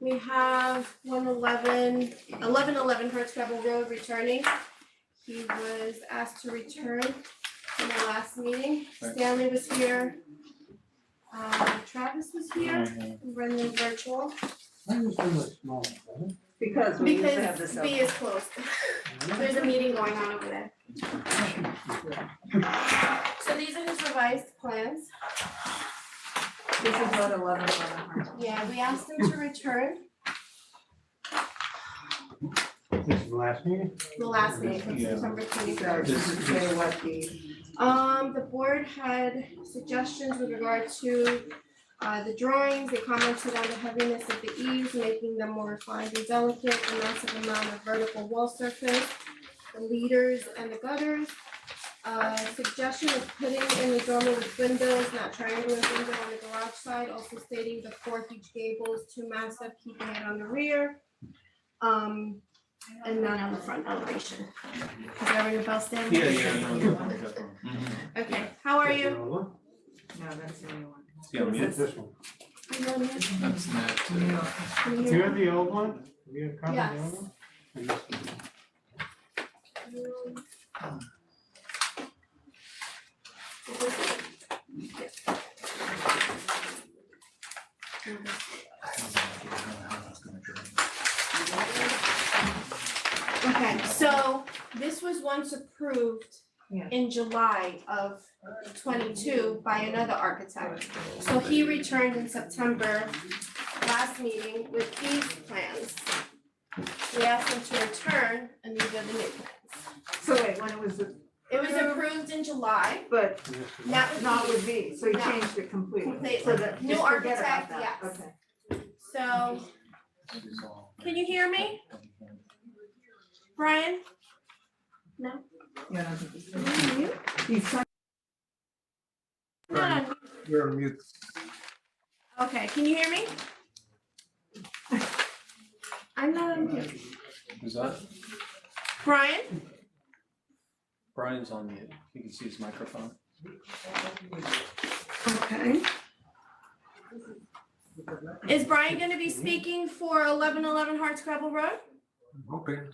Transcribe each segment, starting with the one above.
We have 1111 Hartscrabble Road returning. He was asked to return from the last meeting. Stanley was here. Travis was here. Running virtual. Because we used to have this B is closed. There's a meeting going on over there. So these are his revised plans. This is what 11. Yeah, we asked him to return. This is the last meeting? The last meeting from September So 23rd. just to say what The board had suggestions with regard to the drawings. They commented on the heaviness of the eaves, making them more refined and delicate, the massive amount of vertical wall surface, the leaders and the gutters. Suggestion of putting in the dormer with windows, not triangular window on the garage side, also stating the 4 huge gables, 2 massive, keeping it on the rear. And none on the front elevation. Is that ring a bell, Stan? Okay, how are you? No, that's the new one. It's this one. Are you on mute? That's not, Can you Do hear you me? have the old one? Do you have a copy of the Yes. old one? And this one? Okay, so this was once approved Yeah. in July of 22 by another architect. So he returned in September last meeting with these plans. We asked him to return, and these are the new plans. So wait, when it was, It was approved in July, but And this is- not not with with these. V, so he No. changed it completely. Completely. So that, New just forget about architect, that. yes. Okay. So, can you hear me, Brian? No? Yeah, I don't think he's- Can you hear me? He's trying- No. You're on mute. Okay, can you hear me? I'm not on mute. Who's that? Brian? Brian's on mute. You can see his microphone. Okay. Is Brian gonna be speaking for 1111 Hartscrabble Road? Okay.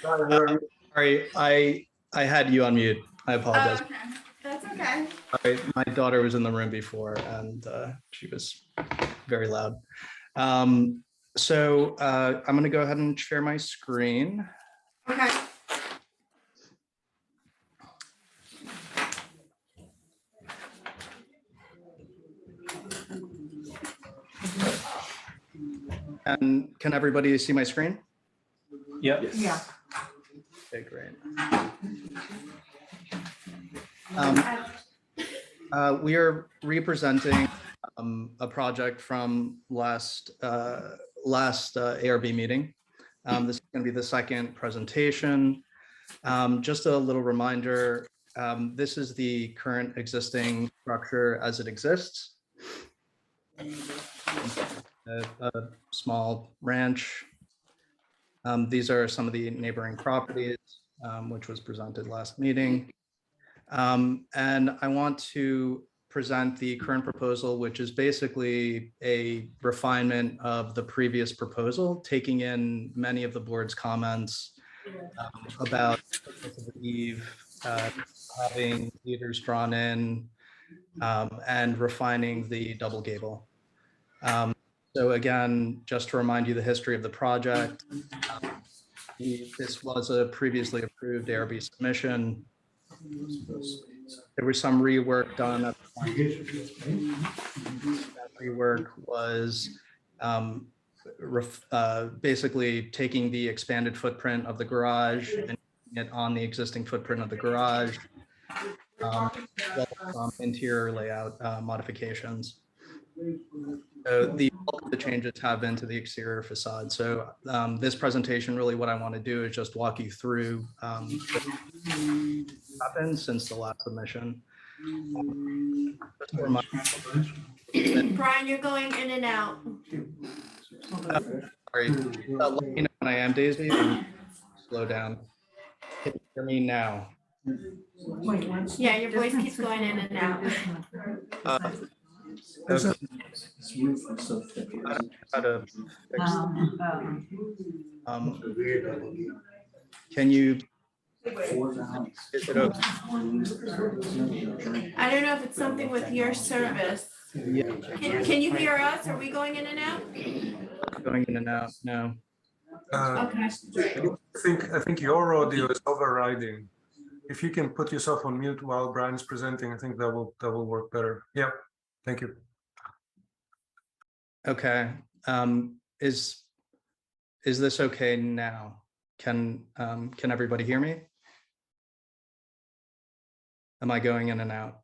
Sorry, I had you on mute. I apologize. Okay, that's okay. Sorry, my daughter was in the room before and she was very loud. So I'm going to go ahead and share my screen. Okay. And can everybody see my screen? Yep. Yeah. Okay, great. We are representing a project from last ARB meeting. This is going to be the second presentation. Just a little reminder, this is the current existing structure as it exists. A small ranch. These are some of the neighboring properties, which was presented last meeting. And I want to present the current proposal, which is basically a refinement of the previous proposal, taking in many of the board's comments about the eave, having leaders drawn in, and refining the double gable. So again, just to remind you the history of the project, this was a previously approved ARB submission. There was some rework done at the time. That rework was basically taking the expanded footprint of the garage and putting it on the existing footprint of the garage. Some interior layout modifications. So the bulk of the changes have been to the exterior facade. So this presentation, really what I want to do is just walk you through what happened since the last submission. Brian, you're going in and out. Sorry, let me know when I am, Daisy, and slow down. Can you hear me now? Wait, one. Yeah, your voice keeps going in and out. Is it- This roof is so thick. it I don't doesn't- know how to fix Um, can you, Four valleys. is it okay? I don't know if it's something with your service. Yeah, Can you hear us? Are we going in and out? going in and out? No. Okay. I think your audio is overriding. If you can put yourself on mute while Brian's presenting, I think that will work better. Yeah, thank you. Okay. Is this okay now? Can everybody hear me? Am I going in and out?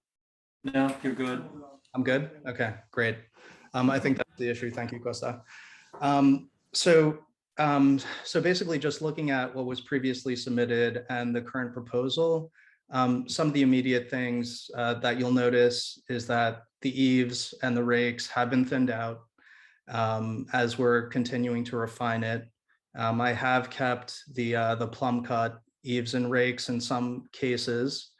No, you're good. I'm good. Okay, great. I think that's the issue. Thank you, Costa. So basically just looking at what was previously submitted and the current proposal, some of the immediate things that you'll notice is that the eaves and the rakes have been thinned out as we're continuing to refine it. I have kept the plumb cut eaves and rakes in some cases.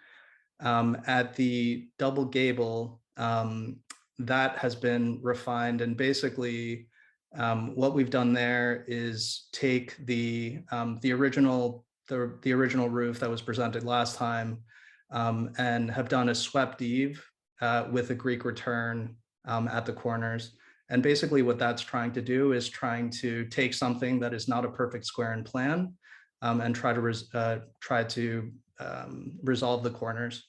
At the double gable, that has been refined, and basically what we've done there is take the original roof that was presented last time and have done a swept eave with a Greek return at the corners. And basically what that's trying to do is trying to take something that is not a perfect square in plan and try to resolve the corners.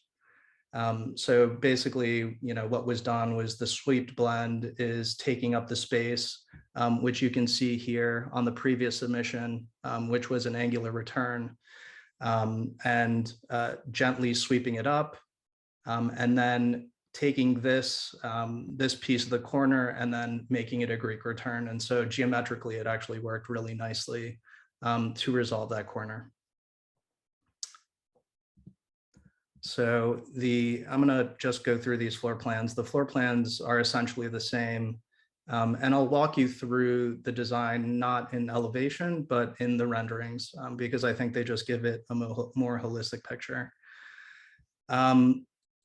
So basically, what was done was the swept blend is taking up the space, which you can see here on the previous submission, which was an angular return, and gently sweeping it up, and then taking this piece of the corner and then making it a Greek return. And so geometrically, it actually worked really nicely to resolve that corner. So I'm gonna just go through these floor plans. The floor plans are essentially the same. And I'll walk you through the design, not in elevation, but in the renderings, because I think they just give it a more holistic picture.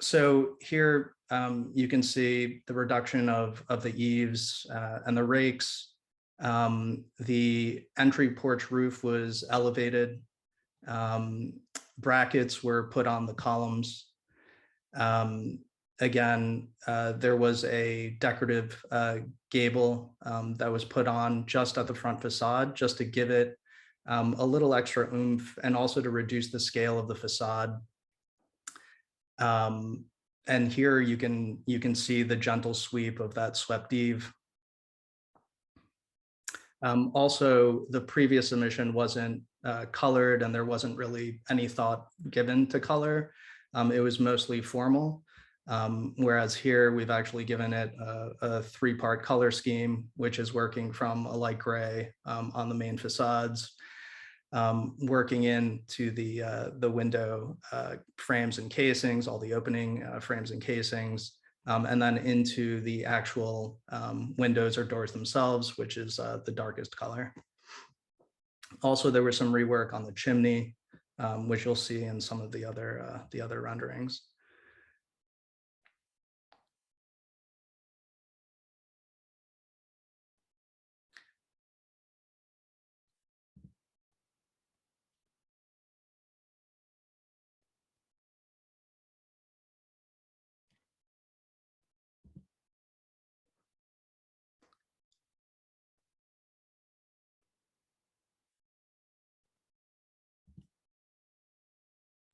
So here you can see the reduction of the eaves and the rakes. The entry porch roof was elevated. Brackets were put on the columns. Again, there was a decorative gable that was put on just at the front facade, just to give it a little extra oomph and also to reduce the scale of the facade. And here you can see the gentle sweep of that swept eave. Also, the previous submission wasn't colored, and there wasn't really any thought given to color. It was mostly formal, whereas here we've actually given it a three-part color scheme, which is working from a light gray on the main facades, working into the window frames and casings, all the opening frames and casings, and then into the actual windows or doors themselves, which is the darkest color. Also, there was some rework on the chimney, which you'll see in some of the other renderings.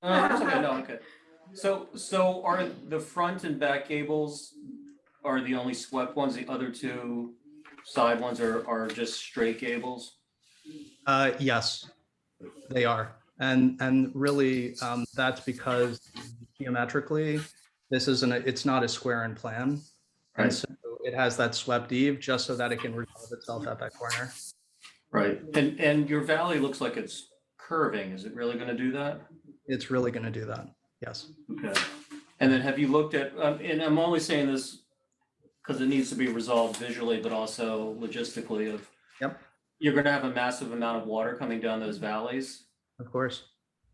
That's okay, no, okay. So are the front and back gables are the only swept ones? The other two side ones are just straight gables? Yes, they are. And really, that's because geometrically, it's not a square in plan. And Right. so it has that swept eave just so that it can resolve itself at that corner. Right, and your valley looks like it's curving. Is it really gonna do that? It's really going to do that. Yes. Okay. And then have you looked at, and I'm only saying this because it needs to be resolved visually, but also logistically of. Yep. You're gonna have a massive amount of water coming down those valleys. Of course.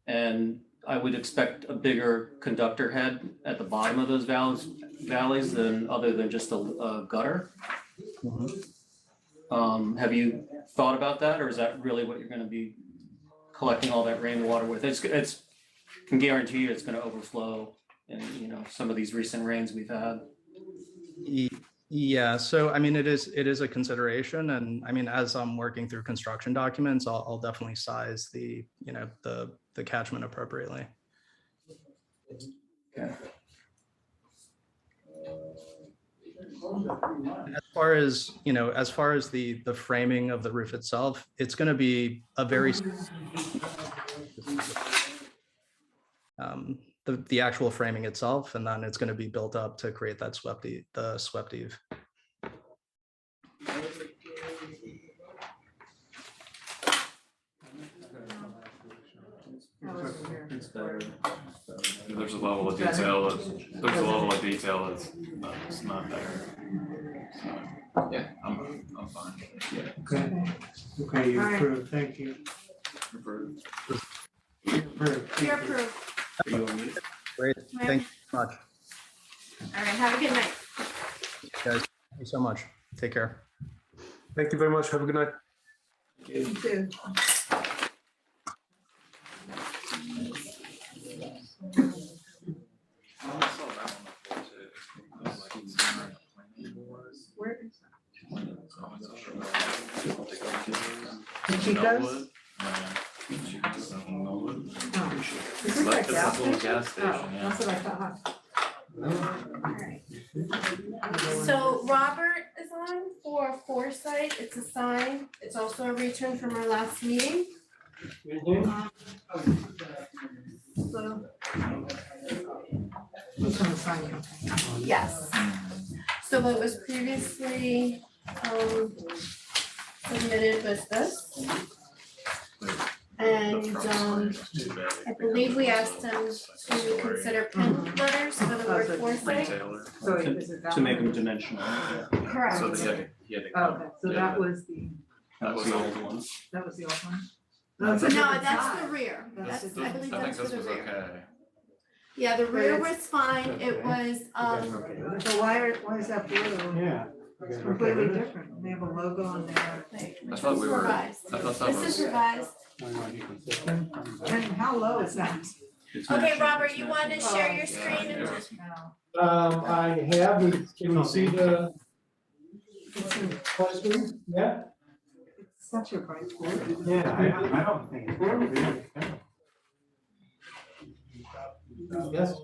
And I would expect a bigger conductor head at the bottom of those valleys than other than just a gutter. Mhm. Have you thought about that, or is that really what you're gonna be collecting all that rainwater with? It's can guarantee you it's gonna overflow in, you know, some of these recent rains we've had. Yeah, so I mean, it is a consideration, and I mean, as I'm working through construction documents, I'll definitely size the, you know, the catchment appropriately. Okay. As far as, you know, as far as the framing of the roof itself, it's going to be a very the actual framing itself, and then it's going to be built up to create that swept eave. It's better. There's a level of detail that's it's not there. So, yeah, I'm fine. Okay, okay, you All right. approve, thank you. Approved. You approve. You're approved. Are you on mute? Great, thank you so much, All right, have a good night. guys. Thank you so much. Take care. Thank you very much. Have a good night. You too. Where is that? Chico's? Is this that gas station? Gas station, Oh, yeah. that's what I thought. So Robert is on for Foresight. It's a sign. It's also a return from our last meeting. So, Who's gonna sign it? yes. So what was previously submitted was this. And I believe we asked them to consider pin letters for the word Foresight. Retailer. So is it that To make them one? dimensional. Correct. So he had to Oh, come. okay, so that was the, That was the old one. that was the old one? No, it's a No, different that's side. the rear. That's, I believe I think that's for this the was rear. okay. Yeah, the rear it's- was fine. It was, So why is that blue? Yeah. It's completely different. They have a logo on there. I thought we were, revised. I thought that This is was, revised. And how low is that? It's Okay, mentioned, Robert, it's you mentioned. wanted to share your yeah, screen and yeah. just, No. I have, can you see the screen? Yeah? It's such a bright blue. Yeah, I don't think it's. Yes?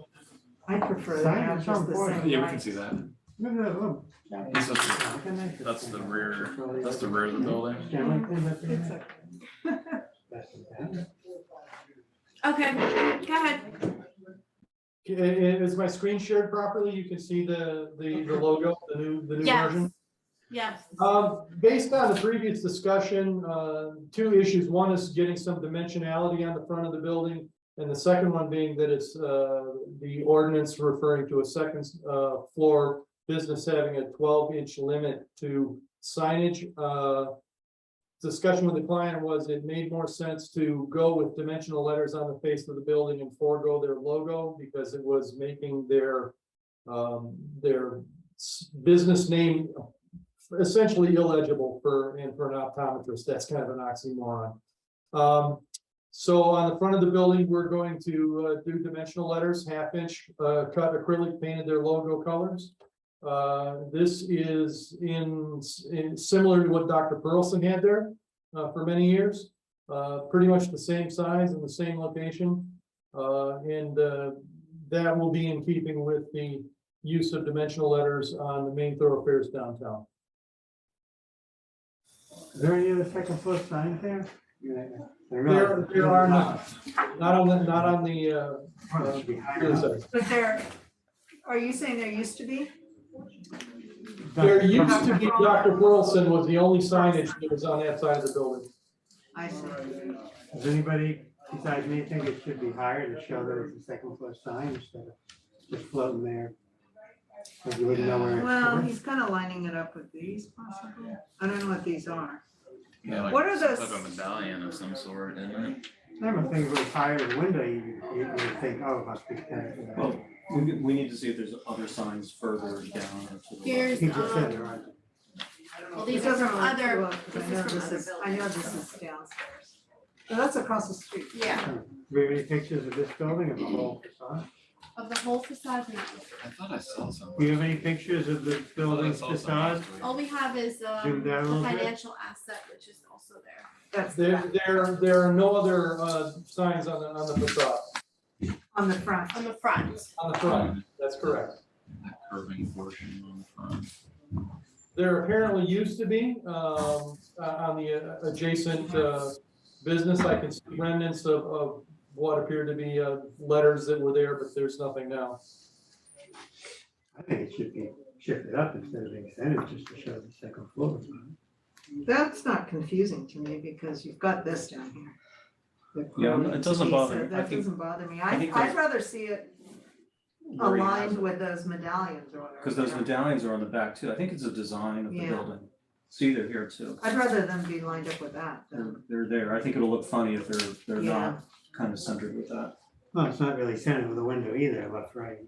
I prefer to have just the same. yeah, we light. can see that. No, no, no. This is, that's the rear of the building. It's okay. okay, go ahead. Is my screen shared properly? You can see the logo, the new Yes. version? Yes. Based on the previous discussion, two issues. One is getting some dimensionality on the front of the building. And the second one being that it's the ordinance referring to a second floor business having a 12-inch limit to signage. Discussion with the client was it made more sense to go with dimensional letters on the face of the building and forego their logo because it was making their business name essentially illegible for an optometrist. That's kind of an oxymoron. So on the front of the building, we're going to do dimensional letters, 1/2 inch cut acrylic, painted their logo colors. This is in similar to what Dr. Burleson had there for many years. Pretty much the same size and the same location. And that will be in keeping with the use of dimensional letters on the main thoroughfares downtown. Is there any other second floor signs there? There are not on the other side. But are you saying there used to be? There used to be, Dr. Burleson was the only signage that was on that side of the building. I see. Does anybody besides me think it should be higher to show that it's a second floor sign instead of just floating there? Or you wouldn't know where. Well, he's kind of lining it up with these possibly. I don't know what these are. Yeah, like What are some those- type of medallion of some sort, isn't it? I'm thinking if it was higher the window, you would think, oh, it must be 10. Well, we need to see if there's other signs further down or to the Here's, He just said there aren't. well, It these are doesn't from look other, good, 'cause this is from other I know buildings. this is downstairs. Oh, that's across the street. Yeah, Do we have any pictures of this building of the whole facade? of the whole facade, no. I thought I saw something. Do you have any pictures of the building's I saw something facade? last week. All we have is, Zoom down a the little bit. financial asset, which is also there. That's the There are no other, signs on the facade, on the front. On the front, on the front, that's correct. That curving portion on the front. There apparently used to be, on the adjacent, business, I can see remnants of what appeared to be, letters that were there, but there's nothing now. I think it should be shifted up instead of extended, just to show the second floor. That's not confusing to me because you've got this down here. Yeah, it doesn't bother me. I That think- doesn't bother me. I think I'd there's- rather see it where he has aligned it. with those medallions or whatever. Cause those medallions are on the back too. I think it's a design of the Yeah. building. See, they're here too. I'd rather them be lined up with that than. They're there. I think it'll look funny if they're Yeah. not kind of centered with that. Well, it's not really centered with the window either, left, right.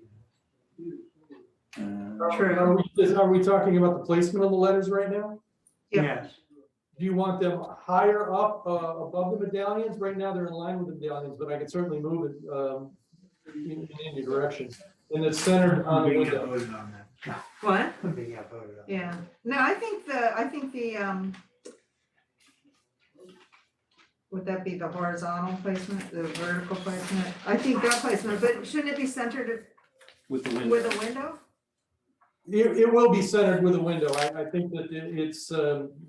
True. Are we talking about the placement of the letters right now? Yeah. Yes. Do you want them higher up, above the medallions? Right now, they're in line with the medallions, but I can certainly move it, in any direction. And it's centered on the Being window. outvoted on that. What? Being outvoted on. Yeah. No, I think the, would that be the horizontal placement, the vertical placement? I think that placement, but shouldn't it be centered With the window. with a window? It will be centered with a window. I think that it's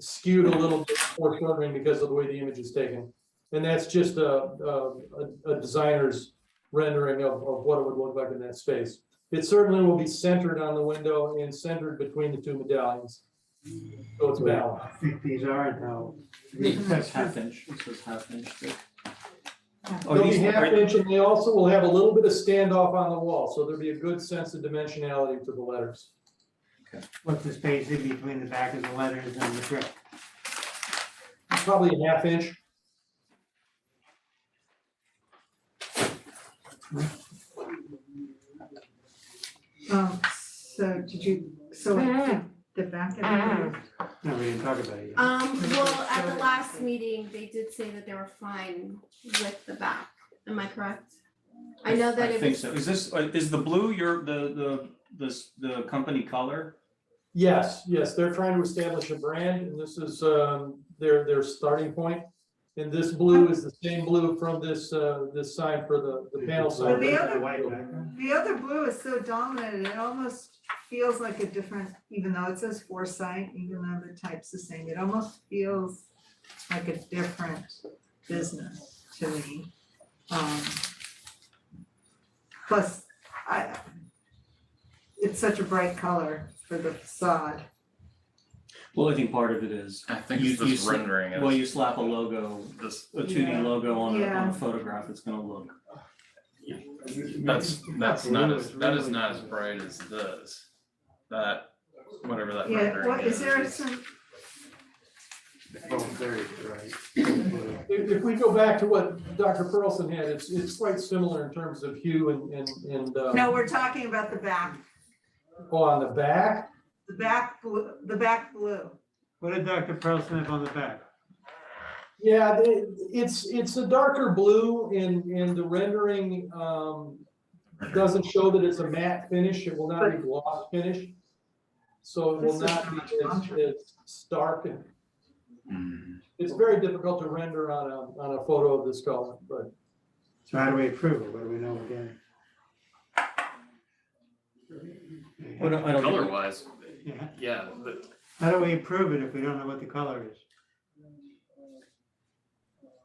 skewed a little bit foreshortening because of the way the image is taken. And that's just a designer's rendering of what it would look like in that space. It certainly will be centered on the window and centered between the two medallions. So it's balanced. I think these aren't how. That's half inch. It says half inch thick. They'll be half inch, and they also will have a little bit of standoff on the wall, so there'll be a good sense of dimensionality to the letters. What's the space in between the back of the letters and the brick? Probably a half inch. So did you, so the back of it? No, we didn't talk about it yet. well, at the last meeting, they did say that they were fine with the back. Am I correct? I know that I it think was, so. Is the blue the company color? Yes, they're trying to establish a brand, and this is their starting point. And this blue is the same blue from this sign for the panel sign. the other- White background. The other blue is so dominant, it almost feels like a different, even though it says Foresight, even though the type's the same, it almost feels like a different business to me. Plus, it's such a bright color for the facade. Well, I think part of it is, I think You- it's you just see- rendering it. well, you slap a logo, This, a 2D Yeah. logo on Yeah. a photograph, it's gonna look. that's not as, that is not as bright as this. That, whatever that Yeah, rendering what, is there is. some, Both very bright. If we go back to what Dr. Perlson had, it's quite similar in terms of hue and no, we're talking about the back, on the back. the back blue. What did Dr. Pearlson have on the back? Yeah, it's a darker blue and the rendering doesn't show that it's a matte finish. It will not be gloss finish. So it will not be as stark, and it's very difficult to render on a photo of this color, but So how do we approve it? What do we know we're getting? But I don't Color think, wise, Yeah. yeah, How do we approve it if we don't know what the color is?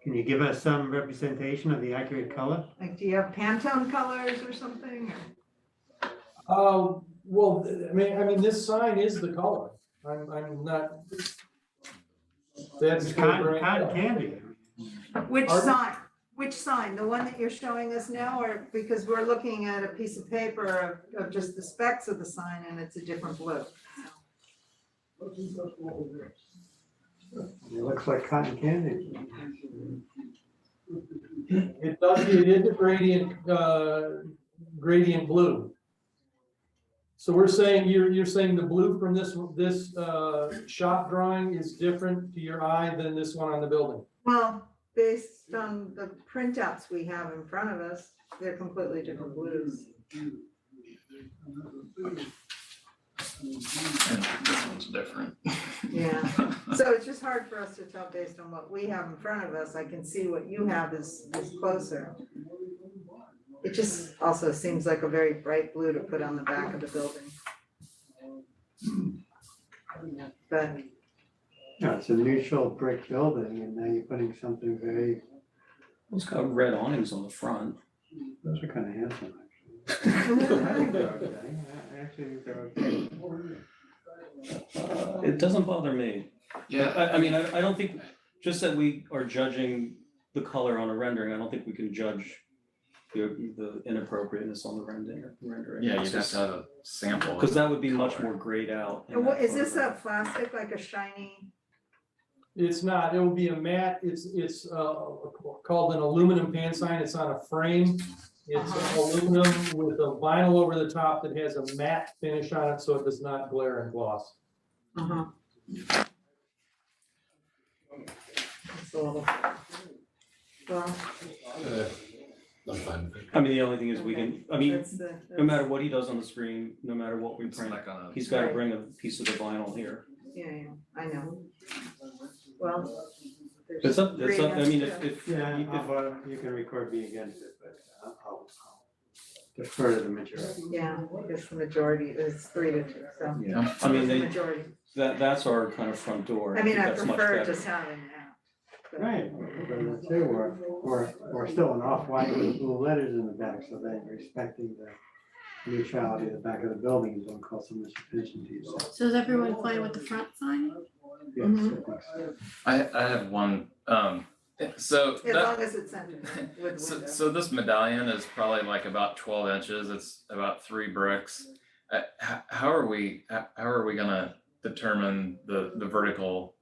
Can you give us some representation of the accurate color? Like, do you have Pantone colors or something? well, I mean, this sign is the color. I'm not. That's It's cotton candy. Which Pardon? sign? Which sign? The one that you're showing us now, or because we're looking at a piece of paper of just the specs of the sign and it's a different blue. It looks like cotton candy. It does, it is a gradient blue. So we're saying, you're saying the blue from this shop drawing is different to your eye than this one on the building? Well, based on the printouts we have in front of us, they're completely different blues. And this one's different. Yeah, so it's just hard for us to tell based on what we have in front of us. I can see what you have is closer. It just also seems like a very bright blue to put on the back of the building. But, No, it's a neutral brick building and now you're putting something very, It's got red awnings on the front. those are kind of handsome actually. I think they're okay. I actually think they're okay. It doesn't bother me. Yeah, I mean, I don't think, just that we are judging the color on a rendering, I don't think we can judge the inappropriateness on the rendering. yeah, you'd have to have a sample. Because that would be much more grayed out. in and what, that is this photograph. a plastic, like a shiny? It's not, it will be a matte, it's called an aluminum pan sign, it's on a frame. It's aluminum with a vinyl over the top that has a matte finish on it, so it does not glare and gloss. It's a little, well, I mean, the only thing is we can, I mean, that's the. no matter what he does on the screen, no matter what we It's print, not gonna. he's gotta Right. bring a piece of the vinyl here. Yeah, I know. Well. there's It's up, three I mean, against if, Yeah, if, you can record me against it, but I'll defer to the majority. two. Yeah, it's the majority, it's 3-2, so. Yeah. I mean, It's the they, majority. that's our kind of front door. I mean, think I that's much prefer better. just having that. but- Right, but too, or still an off-white with blue letters in the back, so that you're respecting the neutrality of the back of the building and don't call so much attention to yourself. So is everyone fine with the front sign? Yes, Mhm. I think so. I have one, so As that, long as it's centered with so, window. so this medallion is probably like about 12 inches, it's about 3 bricks. How are we gonna determine the vertical?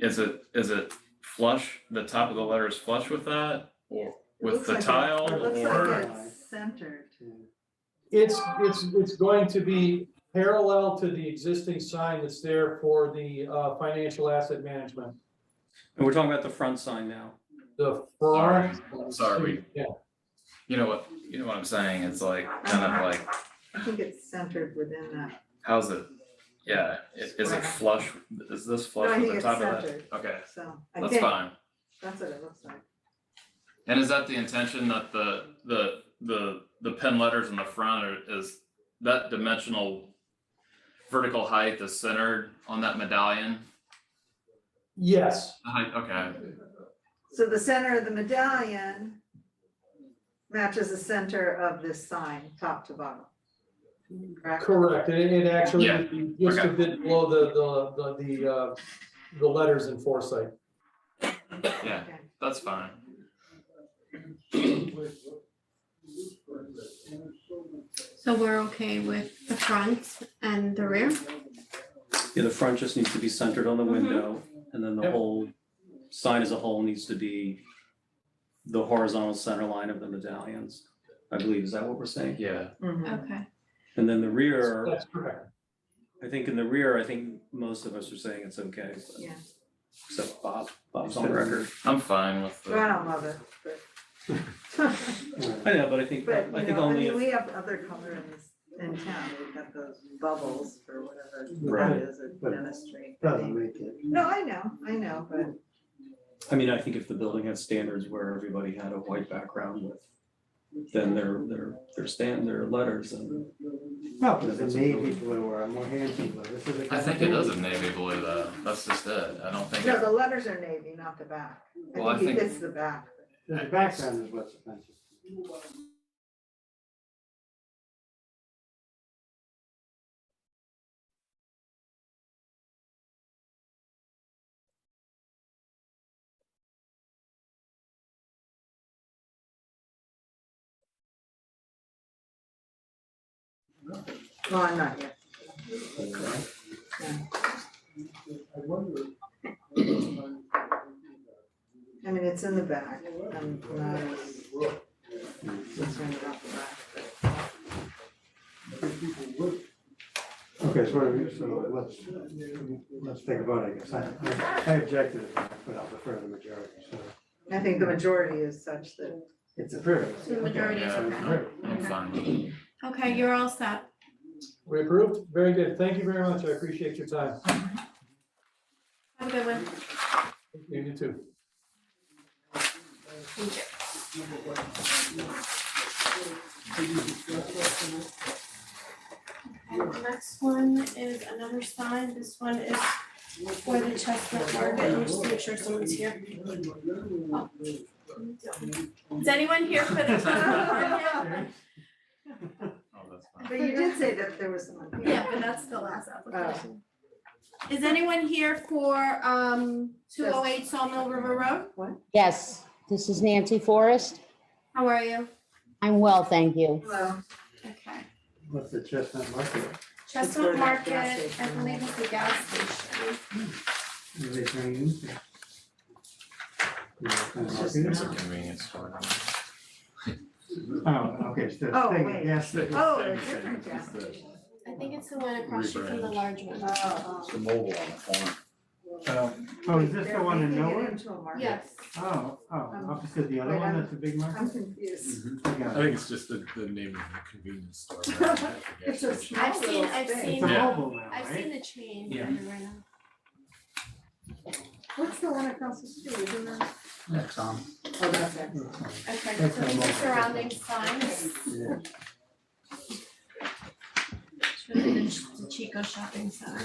Is it flush, the top of the letter is flush with that, or with Looks the like it- tile, It looks or? like it's centered. It's going to be parallel to the existing sign that's there for the financial asset management. And we're talking about the front sign now. The front. Sorry. Yeah, You know what I'm saying, it's like, kind of like, I think it's centered within that. how's it? Yeah, is it flush, is this No, flush I with think the it's top of that? centered, Okay, so I that's think fine. that's what it looks like. And is that the intention that the pen letters in the front is that dimensional vertical height is centered on that medallion? yes, The height, okay, So the center of the medallion matches the center of this sign, top to bottom. Correct? correct. It actually Yeah, would be just a bit below the letters in foresight. yeah, Okay. that's fine. So we're okay with the front and the rear? Yeah, the front just needs to be centered on the window, and then the Yep. whole sign as a whole needs to be the horizontal center line of the medallions. I believe, is that what we're saying? Yeah, Mhm. Okay. And then the rear, That's correct. I think in the rear, I think most of us are saying it's okay, but Yeah, except Bob, Bob's on record. I'm fine with well, I the, don't love it, but. I know, but I think, But, I you think know, I only mean, if, we have other color in town, we've got those bubbles for whatever Right. that is at But dentistry. Doesn't make it. No, I know, but I mean, I think if the building had standards where everybody had a white background with, then their letters and. No, it's a navy blue or a more handsome blue. This is a. I think it is a navy blue though, that's just it, I don't think. no, the letters are navy, not the back. Well, I think it's the back. The background is what's offensive. Well, I'm not yet. I mean, it's in the back, I'm not as concerned about the back, but. Okay, let's take a vote, I guess. I objected to that, but I'll prefer the majority, so. I think the majority is such that. It's approved. So the majority is okay. I'm fine with it. Okay, you're all set. We approved? Very good. Thank you very much. I appreciate your time. Have a good one. You too. Okay, the next one is another sign. This one is for the Chestnut Market. Let me just make sure someone's here. Oh. Is anyone here for the Chestnut Market? Oh, that's fine. But you did say that there was someone. Yeah, but that's the last application. Is anyone here for 208 Sawmill River Road? Yes, this is Nancy Forrest. How are you? I'm well, thank you. Hello. Okay. What's the Chestnut Market? Chestnut the Market, gas I station. believe it's the gas station. What are they turning into? It's a convenience store. Oh, okay, so Oh, it's wait. gas station. Oh, a different gas station. I think it's the one across street from the large one. Oh, The mobile on the corner. Oh, is this the they're one in making it Norwood? into a market. Yes. Oh, opposite the other Wait, one, I'm- that's a big I'm market? confused. I I got it. think it's just the name of the convenience store. rather than the It's gas a station. small I've seen- little I've space. seen- It's a Yeah. mobile now, I've seen right? the chain Yeah. right now. What's the one across the street, isn't it? Exxon. Oh, that's it. Okay, so these are surrounding signs. Yeah. It's really the Chico Shopping Center.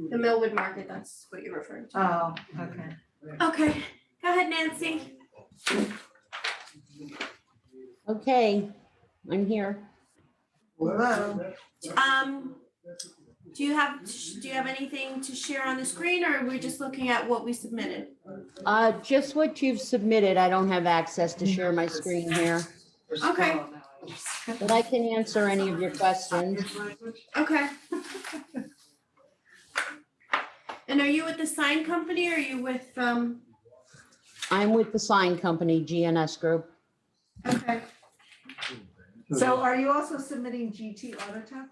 The Millwood Market, that's what you're referring to. Oh, okay. Okay, go ahead, Nancy. Okay, I'm here. Hello. Do you have anything to share on the screen, or are we just looking at what we submitted? Just what you've submitted. I don't have access to share my screen here, Okay. but I can answer any of your questions. Okay. And are you with the sign company, or are you with, I'm with the sign company, GNS Group. okay, So are you also submitting GT Auto Tech?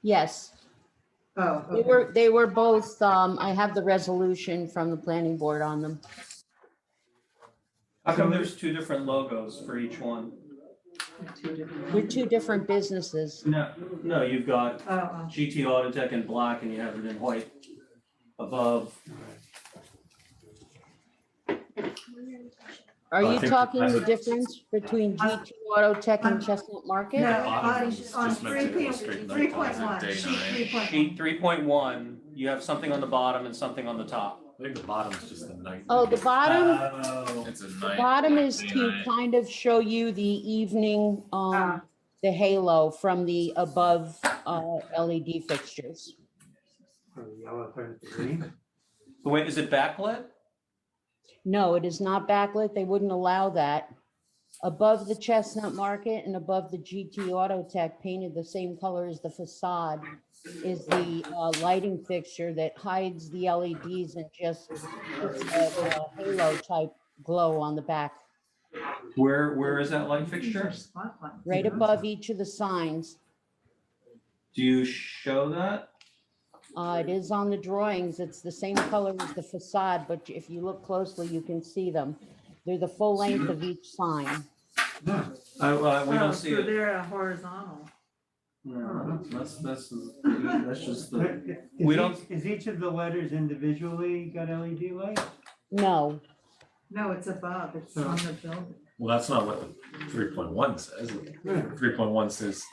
Yes, Oh, they were both, I have the resolution from the planning board on them. How come there's two different logos for each one? They're two different businesses. No, you've got Oh, GT Autotech in black and you have it in white above. Are I you think talking the that's- difference between GT Auto Tech and Chestnut Market? no, Bottom on is just on meant to illustrate 3.1, day sheet nine. 3.1. Sheet 3.1, you have something on the bottom and something on the top. I think the bottom's just the night. Oh, the bottom, Oh. It's a the night. bottom is day to night. kind of show you the evening, Ah. the halo from the above, LED fixtures. From the yellow turn to green. Wait, is it backlit? No, it is not backlit. They wouldn't allow that. Above the Chestnut Market and above the GT Auto Tech, painted the same color as the facade, is the lighting fixture that hides the LEDs and just puts a halo type glow on the back, Where is that light fixture? Spotlight. right above each of the signs. Do you show that? It is on the drawings. It's the same color as the facade, but if you look closely, you can see them. They're the full length of each sign. We Oh, don't see so it. they're a horizontal. No, that's just the, Is we don't- Is each of the letters individually got LED light? No, No, it's above, it's on the building. Well, that's not what the 3.1 says. 3.1 says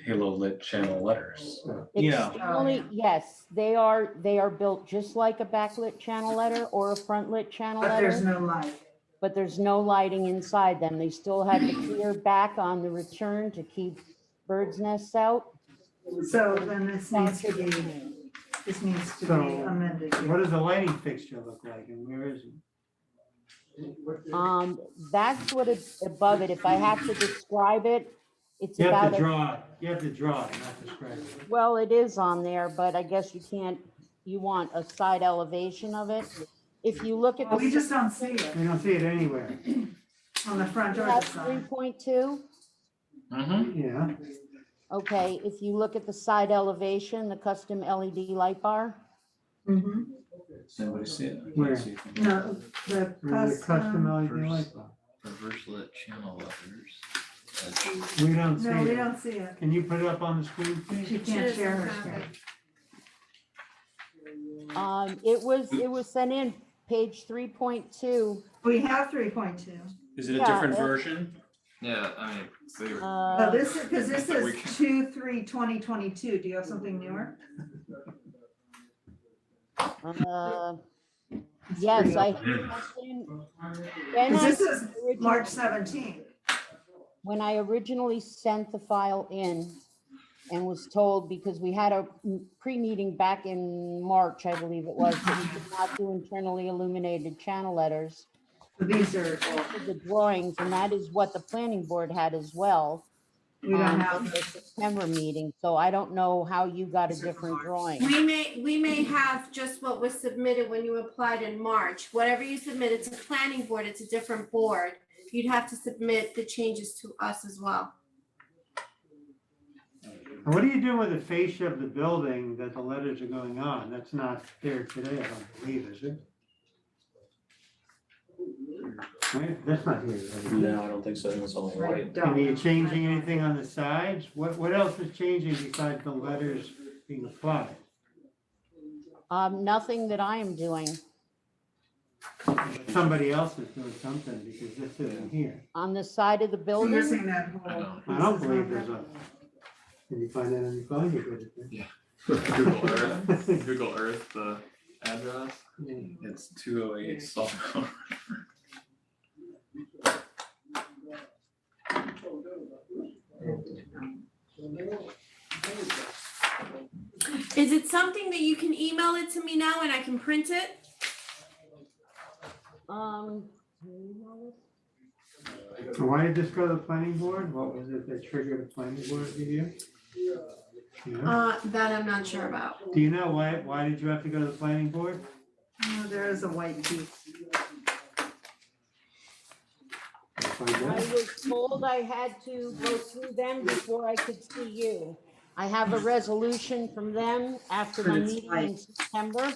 halo lit channel letters. it's Yeah. the only, yes, they are built just like a backlit channel letter or a front lit channel But there's letter, no light. but there's no lighting inside them. They still had the clear back on the return to keep birds' nests out. So then this needs to be So, amended. What does the lighting fixture look like and where is it? That's what it's above it. If I have to describe it, it's You have about, to draw it, you have to draw it, not describe it. well, it is on there, but I guess you can't, you want a side elevation of it. if you look at the. We just don't see it We don't see it anywhere. on the front or the That's side. 3.2. Mm-hmm. Yeah, Okay, if you look at the side elevation, the custom LED light bar, Mhm. Anybody see it? I can't Where? see from No, the there's a custom custom, LED light bulb. Reverse lit channel letters. We don't see no, we it. don't see it. Can you put it up on the screen, please? She can't share her Doesn't have screen. it was sent in page 3.2. We have 3.2. Is it a Yeah, different it- version? Yeah, I mean, so Oh, Uh, this is, because this We is can- 2/3/2022. Do you have something newer? uh, yes, I. When Because I, this is March 17th. when I originally sent the file in and was told, because we had a pre-meeting back in March, I believe it was, that we could not do internally illuminated channel letters. These are, For the drawings, and that is what the planning board had as well. we don't at have, the September meeting, so I don't know how you got a These are from different March. drawing. We may have just what was submitted when you applied in March. Whatever you submitted to planning board, it's a different board. You'd have to submit the changes to us as well. And what do you do with the fascia of the building that the letters are going on? That's not there today, I don't believe, is it? Right, that's not here, right? No, I don't think so. It's only white. And are you changing anything on the sides? What else is changing besides the letters being applied? Nothing that I am doing. Somebody else is doing something because this isn't here. On the side of the we're building, missing that I whole. don't- I don't believe there's a, can you find that on your phone? You're good at Google Earth, that. Google Earth, the address, it's 208 Stormwater. Is it something that you can email it to me now and I can print it? So why did this go to the planning board? What was it that triggered a planning board review? Yeah. That I'm not sure about. Do you know why did you have to go to the planning board? No, there is a white piece. Find I out. was told I had to go through them before I could see you. I have a resolution from them after But my it's meeting in white. September.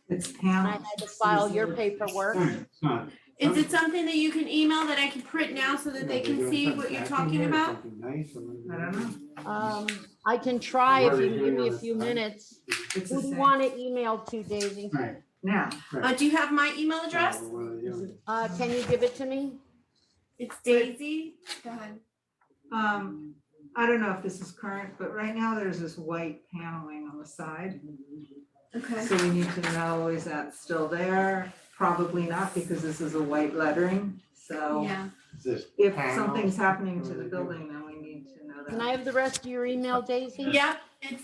It's I panels. had to file your paperwork. It's not. Is it something that you can email that I can print now so that they can see what you're talking about? Something nice or I don't know. I can try if you give me a few minutes. It's the Who do you same. want to email to, Daisy? Right. Now, Do you have my email address? Can you give it to me? It's Daisy. Go ahead. I don't know if this is current, but right now there's this white paneling on the side. Okay. So we need to know, is that still there? Probably not, because this is a white lettering. So Yeah. if something's happening to the building, then we need to know Can I that. have the rest of your email, Daisy? Yep, it's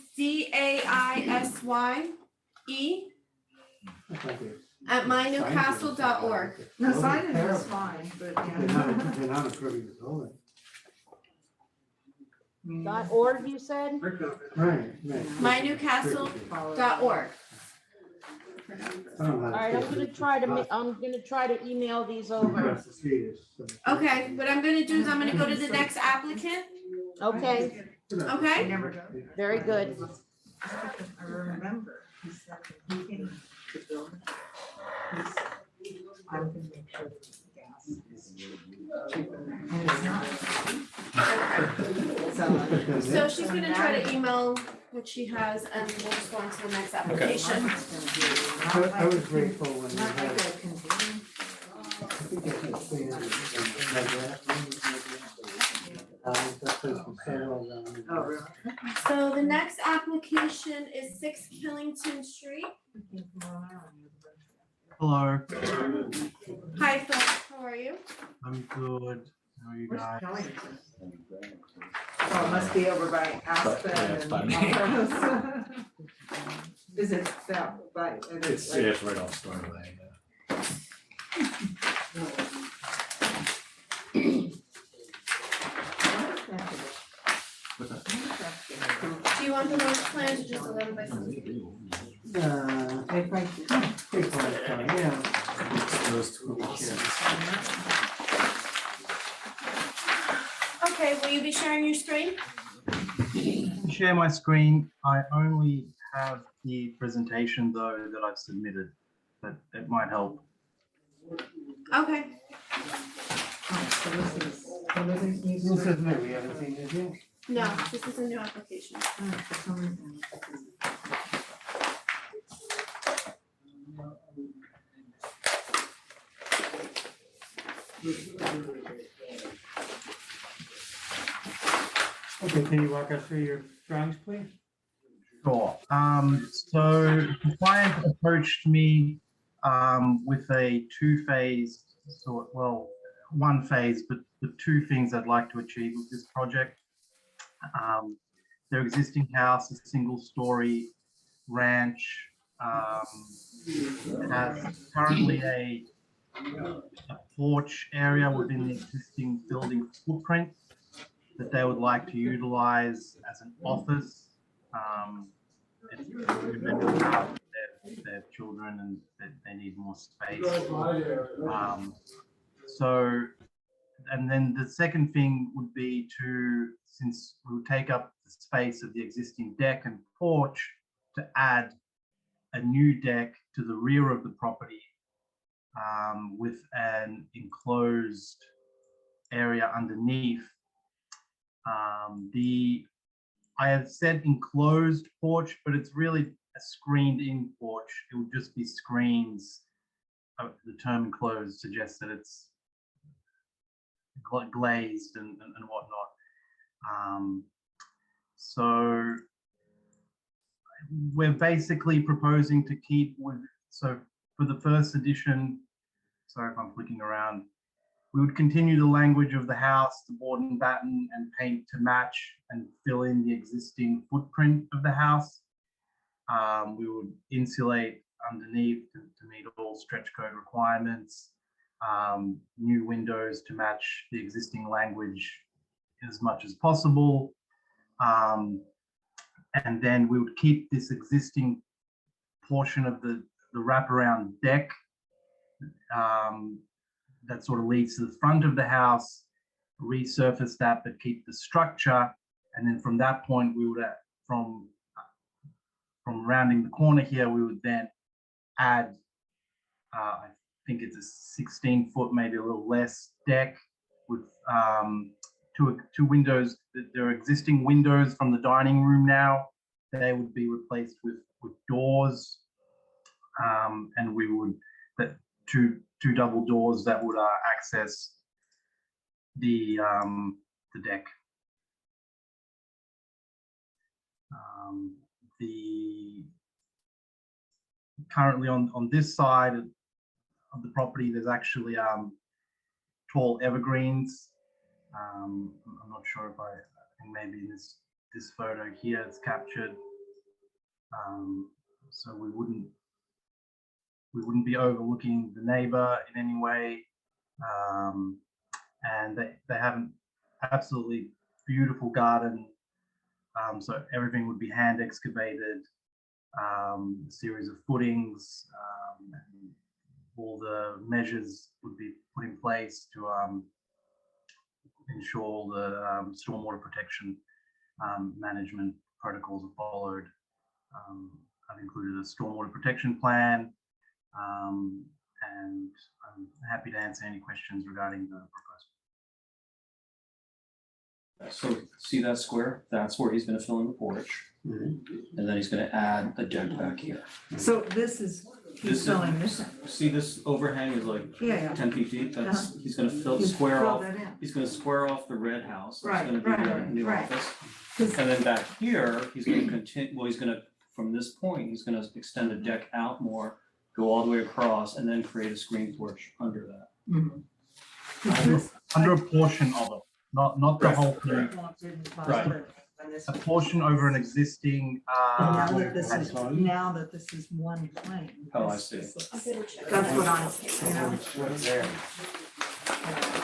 DAISYE@mynewcastle.org. No, signage is fine, but They're yeah. not approving the building. .org, you said? Right. mynewcastle.org. All right, I'm gonna try to email these over. Okay, what I'm gonna do is I'm gonna go to the next applicant. Okay, I Okay? never go. very good. I remember, he said that he came to build. He said, I'm gonna make sure that the gas is cheaper, and it's not. So she's gonna try to email what she has and we'll just go on to the next application. I was grateful when you Not like had. a container. Oh, really? So the next application is 6 Killington Street. Hello, Hi Phil, how are you? I'm good. How are you Where's guys? Killington? Oh, it must be over by Aspen Yeah, it's by and. me. Is it that, by? It's, yeah, it's right off Stormwater. Do you want the large plans or just 11 by 16? Take one, yeah. Those two. Okay, will you be sharing your screen? To share my screen, I only have the presentation though that I've submitted, but it might help. Okay. So this is, what are these new This is new, we haven't seen this yet. No, this is a new application. For some reason. Okay, can you walk us through your drawings, please? Sure. So the client approached me with a two-phase sort, well, one phase, but the two things I'd like to achieve with this project. Their existing house, a single-story ranch, has currently a porch area within the existing building footprint that they would like to utilize as an office. They have children and they need more space. And then the second thing would be to, since we would take up the space of the existing deck and porch, to add a new deck to the rear of the property with an enclosed area underneath. I have said enclosed porch, but it's really a screened in porch. It would just be screens. The term enclosed suggests that it's glazed and whatnot. So we're basically proposing to keep with, so for the first edition, sorry if I'm flicking around, we would continue the language of the house, the board and batten, and paint to match and fill in the existing footprint of the house. We would insulate underneath to meet all stretch code requirements, new windows to match the existing language as much as possible. And then we would keep this existing portion of the wraparound deck that sort of leads to the front of the house, resurface that, but keep the structure. And then from that point, we would, from rounding the corner here, we would then add, I think it's a 16-foot, maybe a little less deck with two windows. There are existing windows from the dining room now. They would be replaced with doors, and we would, two double doors that would access the deck. Currently on this side of the property, there's actually tall evergreens. I'm not sure if I think maybe this photo here is captured. So we wouldn't be overlooking the neighbor in any way. And they have an absolutely beautiful garden. So everything would be hand excavated, a series of footings, and all the measures would be put in place to ensure the stormwater protection management protocols are followed. I've included a stormwater protection plan, and I'm happy to answer any questions regarding the proposal. So see that square? That's where he's gonna fill in the porch. And then he's gonna add a deck back here. So this is, he's filling this in. See this overhang is like Yeah. 10 feet deep? That's, he's gonna square Fill off. that in. He's gonna square off the red house. It's Right, gonna be the new right. office. 'Cause- And then back here, he's gonna continue, well, he's gonna, from this point, he's gonna extend the deck out more, go all the way across, and then create a screen porch under that. Mhm. 'Cause this- Under a portion of it, not the whole thing. Right. A portion over an existing. Now that this is one plane. Oh, I this- see. this I'm looks- gonna check. That's what I'm, you know, What's there?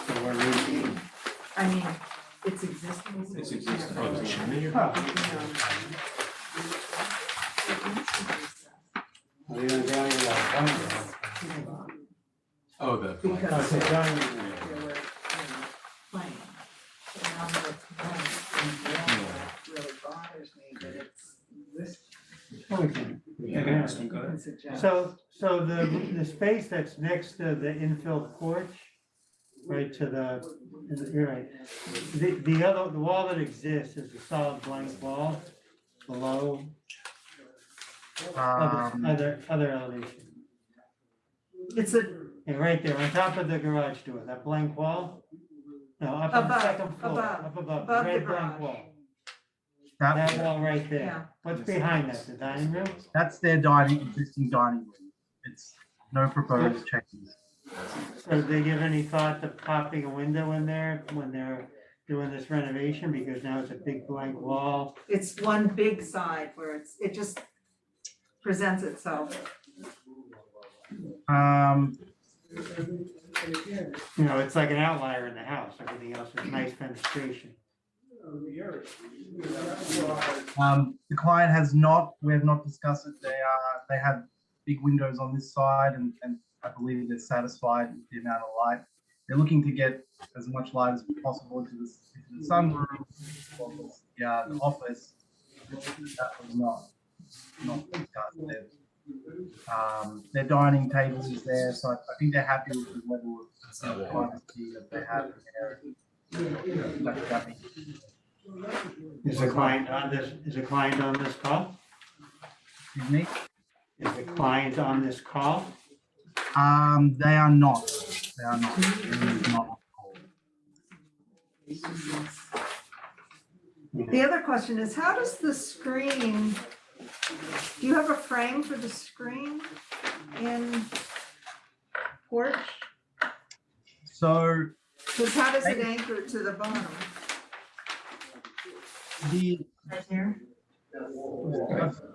So we're losing. I mean, it's existing. It's existing. Oh, the chimney? You know. you're gonna go in that. Oh, the. Because Okay, John. there were, plain. So now that it's blank, and brown, it really bothers me that it's this. Yeah. Suggest. So the space that's next to the infill porch, right to you're right. The wall that exists is a solid blank wall below other elevation. It's a, Yeah, right there, on top of the garage door, that blank wall. No, up on the Above, second floor, above, up above, above the red blank garage. wall. That, That wall right Yeah. there. What's behind that, the dining room? that's their existing dining room. It's no proposed changes. So did they give any thought to popping a window in there when they're doing this renovation? Because now it's a big blank wall. it's one big side where it just presents itself. You know, it's like an outlier in the house. Everything else is nice fenestration. The client has not, we have not discussed it. They have big windows on this side and I believe they're satisfied with the amount of light. They're looking to get as much light as possible into the sunroom, the office. That was not discussed. Their dining table is there, so I think they're happy with the level of privacy that they have in there. Is the client on this call? Excuse me? Is the client on this call? They are not. They are not. It is not. The other question is, how does the screen, do you have a frame for the screen in porch? So Because how does it anchor to the bottom? Right here?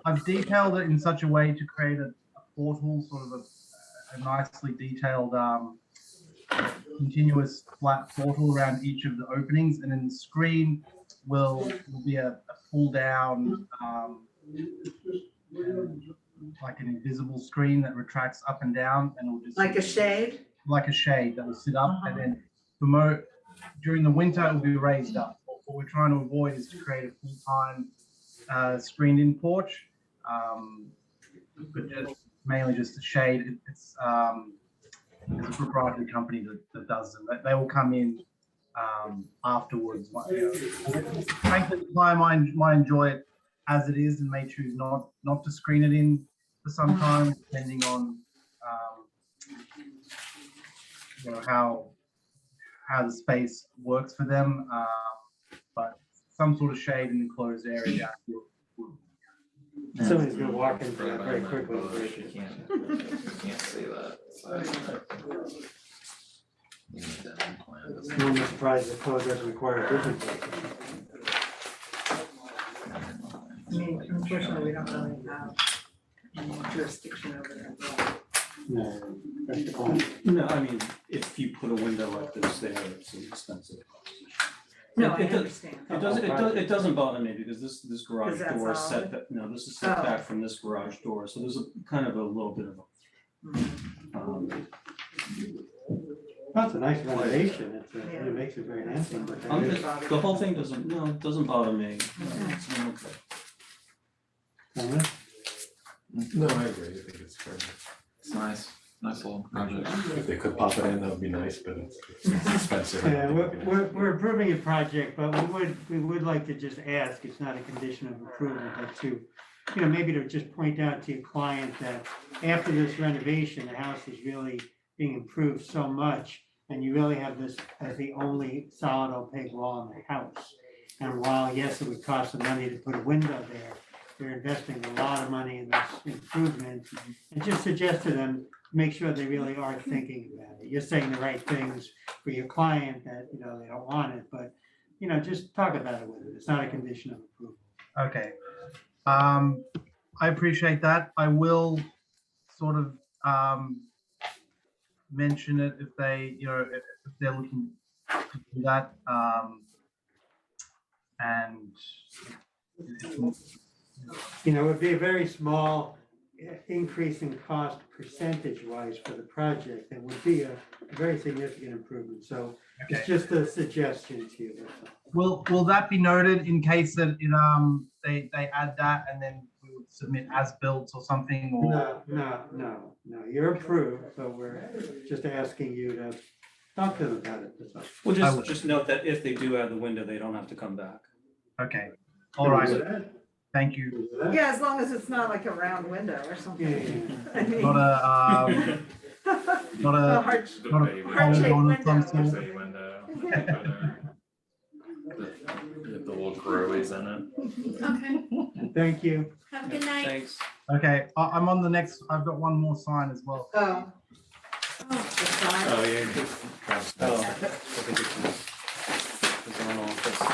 I've detailed it in such a way to create a portal, sort of a nicely detailed continuous flat portal around each of the openings, and then the screen will be a pull down like an invisible screen that retracts up and down, and it will just Like a shade? like a shade that will sit up, and then promote during the winter it will be raised up. What we're trying to avoid is to create a full-time screened-in porch, but just mainly just a shade. It's a proprietary company that does them. They will come in afterwards. Frankly, the client might enjoy it as it is and may choose not to screen it in for some time, depending on how the space works for them. But some sort of shade in the enclosed area. Somebody's gonna walk into that very quickly. You can't see that. You need that on plan. I'm surprised the code doesn't require a different. I mean, unfortunately, we don't really have any jurisdiction over that. No, that's the point. No, I mean, if you put a window like this there, it's an expensive proposition. No, I It does- understand. It doesn't bother me because this garage 'Cause that's door is solid? set, no, this is set Oh. back from this garage door, so there's a kind of a little bit of a. That's a nice renovation. It makes it very handsome, but that is. The whole thing doesn't bother me. It's okay. No, I agree. I think it's fair. It's nice little project. If they could pop it in, that would be nice, but it's expensive. Yeah, we're approving a project, but we would like to just ask, it's not a condition of approval, but to, maybe to just point out to your client that after this renovation, the house is really being improved so much, and you really have this as the only solid opaque wall in the house. And while, yes, it would cost some money to put a window there, they're investing a lot of money in this improvement. And just suggest to them, make sure they really are thinking about it. You're saying the right things for your client that, they don't want it, but, just talk about it with it. It's not a condition of approval. Okay. I appreciate that. I will sort of mention it if they, if they're looking to do that. And It would be a very small increase in cost percentage-wise for the project, that would be a very significant improvement. So it's just a suggestion to you. That's all. Will that be noted in case that they add that and then we would submit as built or something or? No, you're approved, so we're just asking you to talk to them about it. That's all. Well, just note that if they do add the window, they don't have to come back. Okay, all right, thank you. Yeah, as long as it's not like a round window or something. I mean, Not a, not a a, heart, not a heart-shaped polygon of some window. sort. Say window. The little growies in it. Okay, Thank you. have a good night. Thanks. Okay, I'm on the next, I've got one more sign as well. Oh. Oh, the sign. Oh, yeah. Oh, I think it's his own office. I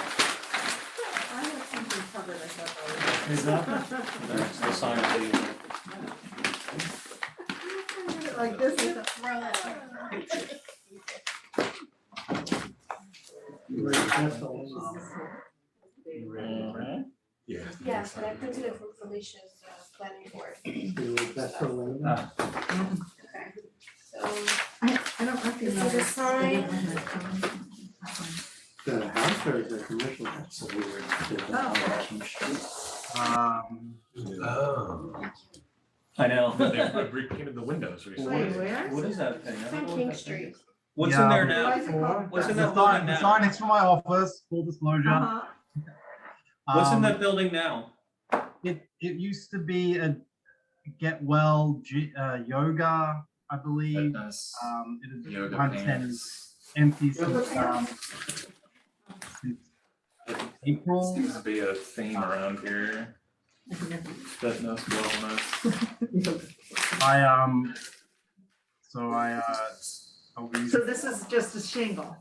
have something covered, I thought Is that- That's the sign of the. that was. Like this. That's all. Yeah. Yes, but I printed it from Felicia's planning board. That's for Linda. Okay, so I don't this recognize. is a sign. The house or the commercial? Oh. I know. They repainted the windows recently. Wait, where? What is that thing? It's I on don't know King what that thing Street. is. What's in Yeah. there Why now? is it called? What's in The that building sign, the sign now? next to my office, full disclosure. Uh-huh. What's in that building now? It used to be a get well yoga, I believe. Fitness, It is yoga my understanding is pants. empty since April. Seems to be a theme around here. Fitness, wellness. I'll be So this is just a shingle.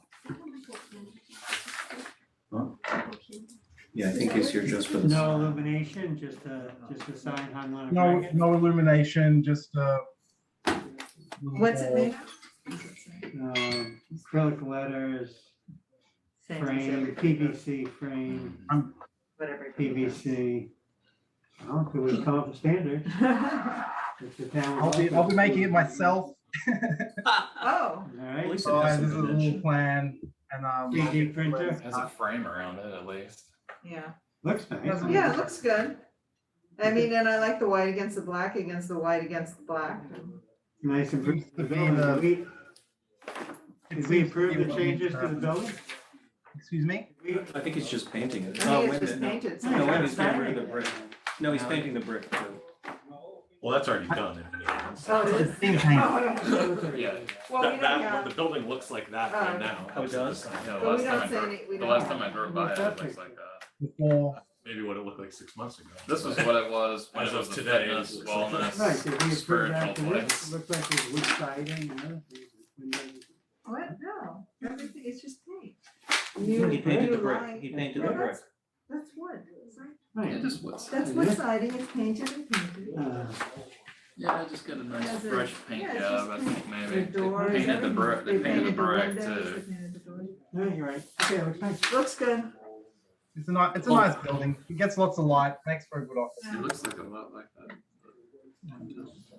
Yeah, I think he's here just for the. No illumination, just a sign hung on a no bracket. illumination, just What's it made of? Acrylic letters, Same as frame, everything, PVC frame, whatever. PVC. Oh, could we come up with standards? If the town I'll be wants it. making it myself. Oh, All At right, least it So has this some is a little dimension. plan and 3D printer, It has a frame around it at least. yeah. looks nice. Yeah, it looks good. I mean, and I like the white against the black against the white against the black. Nice and pretty. Used to be the- Did we approve the changes to the building? Excuse me? I think he's just painting it. I Oh, think wait it's a just minute, painted. no. No, wait, he's getting rid of the brick. No, he's painting the brick too. Well, that's already done. Oh, it is? Being painted. Oh, I don't- Yeah. Well, we don't That, have, the building looks like that right now. Oh, it does? Yeah, but we don't say any, we the don't. last time I drove by it, it looks like that. Before Maybe what it looked like 6 months ago. This was what it was when As it was of the today, fitness, it's- wellness, Right, did we approve spiritual that? place. Looks like there's wood siding and other things. What? No, everything is just paint. He painted the You brick, like- he painted Yeah, the brick. That's wood. Right. Yeah, just what's. That's wood siding, it's painted and painted. Yeah, I just got a nice Has a- fresh paint yeah, it's job, just I think maybe. The doors, They painted the everything. brick, they painted the brick windows, too. they painted the doors. No, you're right. Okay, looks nice. Looks good. it's a nice building. It gets lots of light. Makes for a good office. It looks like a lot like that.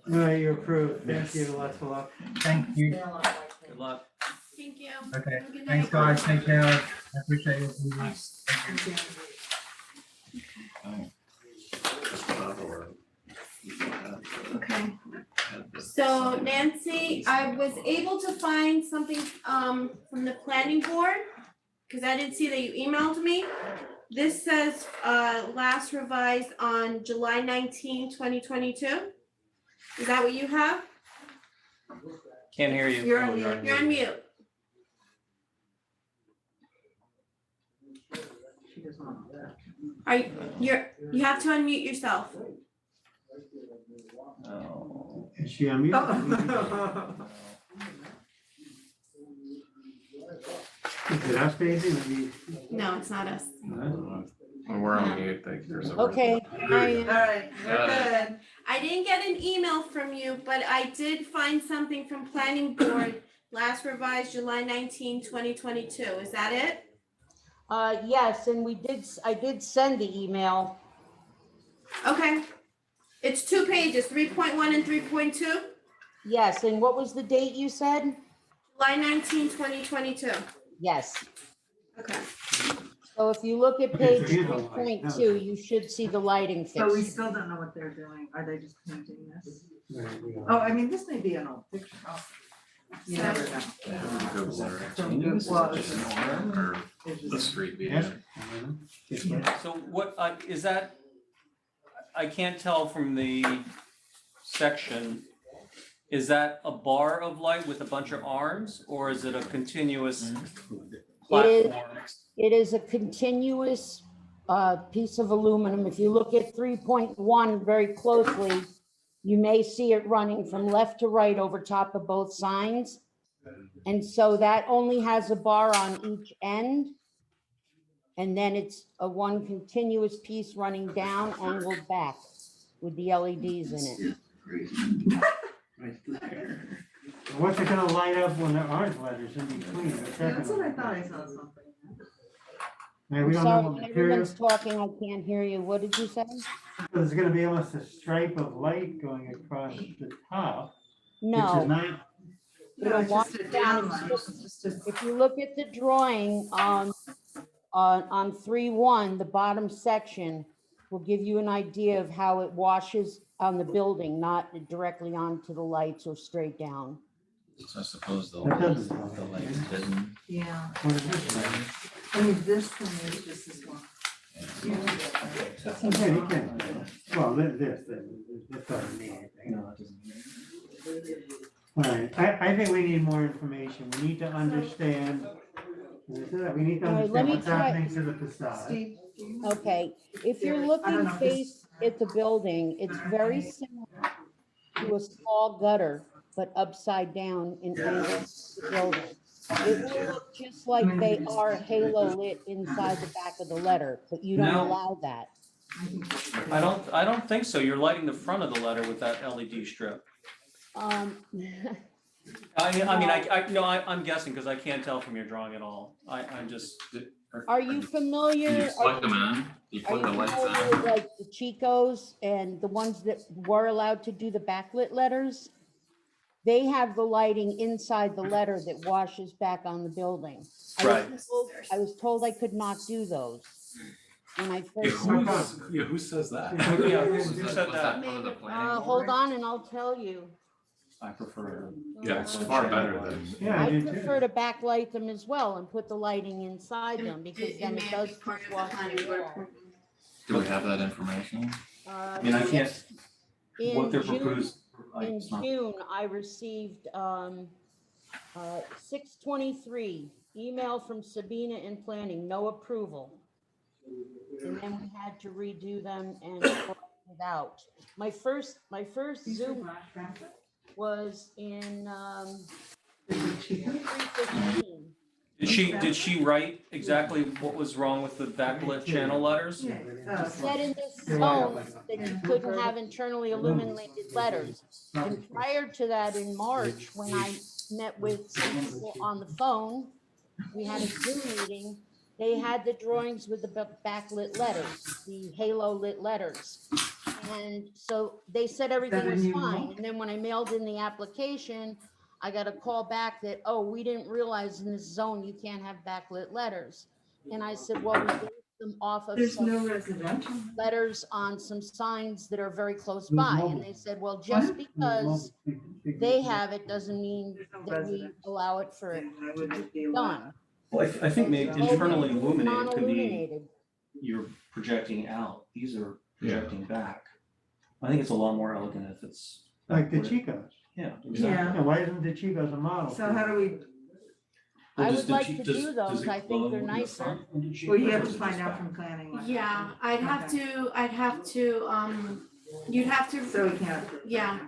No, you're approved. Thank you. Lots of luck. Thank you. Good luck. Thank you. Okay, Have a good thanks night. guys. Take care. I appreciate it. Okay. So Nancy, I was able to find something from the planning board, because I didn't see that you emailed me. This says last revised on July 19, 2022. Is that what you have? Can't hear you. You're Oh, on mute. You're on mute. She doesn't want that. You have to unmute yourself. Oh. Is she on mute? Is it us, Daisy? Let me- No, it's not us. When we're on mute, there's a. Okay, All right, we're Got it. good. I didn't get an email from you, but I did find something from planning board, last revised July 19, 2022. Is that it? yes, and I did send the email. Okay. It's 2 pages, 3.1 and 3.2, Yes, and what was the date you said? July 19, 2022. Yes. Okay. So if you look at Okay, page so here's the light. 3.2, you should see the lighting So we fixture. still don't know what they're doing. Are they just painting this? Right, we are. Oh, I mean, this may be an old picture. Oh, you never know. Some good was. It's The just- street Yes. view. So what, is that, I can't tell from the section, is that a bar of light with a bunch of arms, or is it a continuous platform? It is a continuous piece of aluminum. If you look at 3.1 very closely, you may see it running from left to right over top of both signs. And so that only has a bar on each end. And then it's a one continuous piece running down, angled back with the LEDs in it. What's it gonna light up when there aren't letters in between? What's that That's gonna what I look thought I like? saw something. Man, I'm we don't know sorry, what when materials. everyone's talking, I can't hear you. What did you say? There's gonna be almost a stripe of light going across the top, which is No. not, No, it's watch just a down, downlight. it's It's just a. If you look at the drawing on 3.1, the bottom section will give you an idea of how it washes on the building, not directly onto the lights or straight down. So I suppose the That doesn't light, sound the right. light's hidden. Yeah, what is this like? I mean, this thing is just this one. Okay, you can, well, this doesn't mean anything. No, it doesn't mean. All right, I think we need more information. We need to understand. We need to All right, let understand me what's try- happening to the facade. Steve, do you know? Okay, if you're I don't looking know, face at the building, it's very similar to a small gutter, but upside down in angle to the building. It will look just like they are halo lit inside the back of the letter, but you don't No. allow that. I don't think so. You're lighting the front of the letter with that LED strip. Um, I'm guessing because I can't tell from your drawing at all. I'm just, Are you familiar? You plug them in, you Are plug you the lights familiar with in. like the Chicos and the ones that were allowed to do the backlit letters? They have the lighting inside the letter that washes back on the building. Right. I was told I could not do those. When I Yeah, first, who says that? Yeah, who Was said that? part of the planning hold board? on and I'll tell you. I prefer. Yeah, it's far better than. Yeah, I I do too. prefer to backlight them as well and put the lighting inside them because then it does just wash the wall. Do we have that information? I mean, I can't, what they're proposed. In June, I received 6/23, email from Sabina in planning, no approval. And then we had to redo them and sort it out. My first Zoom was in 3/15. Did she write exactly what was wrong with the backlit channel letters? Said in this zone that you couldn't have internally illuminated letters. And prior to that, in March, when I met with some people on the phone, we had a Zoom meeting, they had the drawings with the backlit letters, the halo lit letters. And so they said everything was fine. And then when I mailed in the application, I got a call back that, oh, we didn't realize in this zone you can't have backlit letters. And I said, well, we based them off of There's some no residential. letters on some signs that are very close by. And they said, well, just because they have it doesn't mean that we allow it for it to be done. Well, I think maybe internally illuminated could be, Non-illuminated. you're projecting out, these are projecting back. I think it's a lot more elegant if it's. Like the Chicos. Yeah. Yeah. Yeah, why isn't the Chicos a model? So how do we, I would like to do those. I think they're nicer. well, you have to find out from planning. Yeah, I'd have to, you'd have to, So we can't. yeah.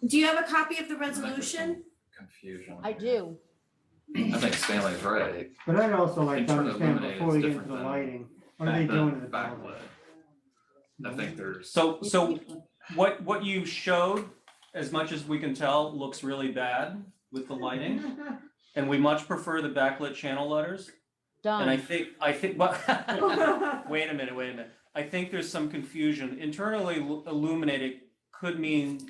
Do you have a copy of the resolution? Confusion. I do. I think Stanley's right. But I'd also like to Internal understand illuminated before we is get into different the than lighting, what are they doing in the building? Backlit. I think there's. So what you showed, as much as we can tell, looks really bad with the lighting. And we much prefer the backlit channel letters. And I Done. think, but, wait a minute. I think there's some confusion. Internally illuminated could mean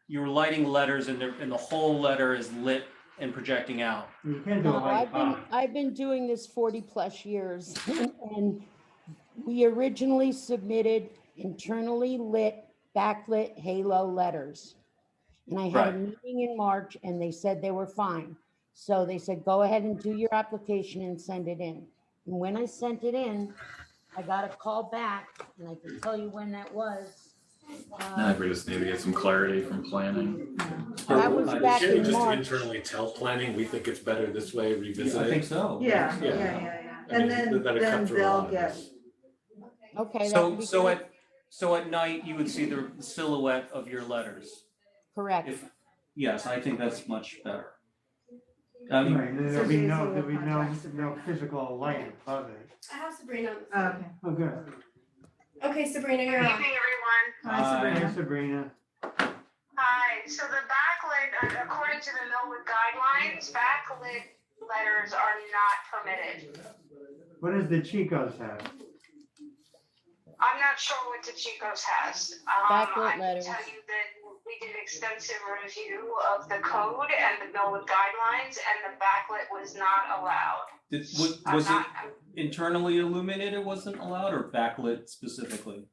you're lighting letters and the whole letter is lit and projecting out. You can't do a No, light box. I've been doing this 40+ years, and we originally submitted internally lit, backlit halo letters. And I had a Right. meeting in March and they said they were fine. So they said, go ahead and do your application and send it in. And when I sent it in, I got a call back, and I can tell you when that was. I think we just need to get some clarity from planning. That was back Can we in just March. internally tell planning, we think it's better this way, revisit I it? think so. Yeah. Yeah. And I mean, then that'd cut through a they'll lot of get, this. Okay, that would So be good. so at night, you would see the silhouette of your letters. Correct. Yes, I think that's much better. Right, and there'll be So no, these there'll be little no, contacts are no very- physical light above it. I have Sabrina on the phone. okay. Oh, good. Okay, Sabrina, you're on. everyone. Hi, Hey, Sabrina. Sabrina. Hi, so the backlit, according to the Millwood guidelines, backlit letters are not permitted. What does the Chicos have? I'm not sure what the Chico's has. Backlit I can letters. tell you that we did extensive review of the code and the Millwood guidelines, and the backlit was not allowed. Was it internally illuminated wasn't allowed, or backlit specifically?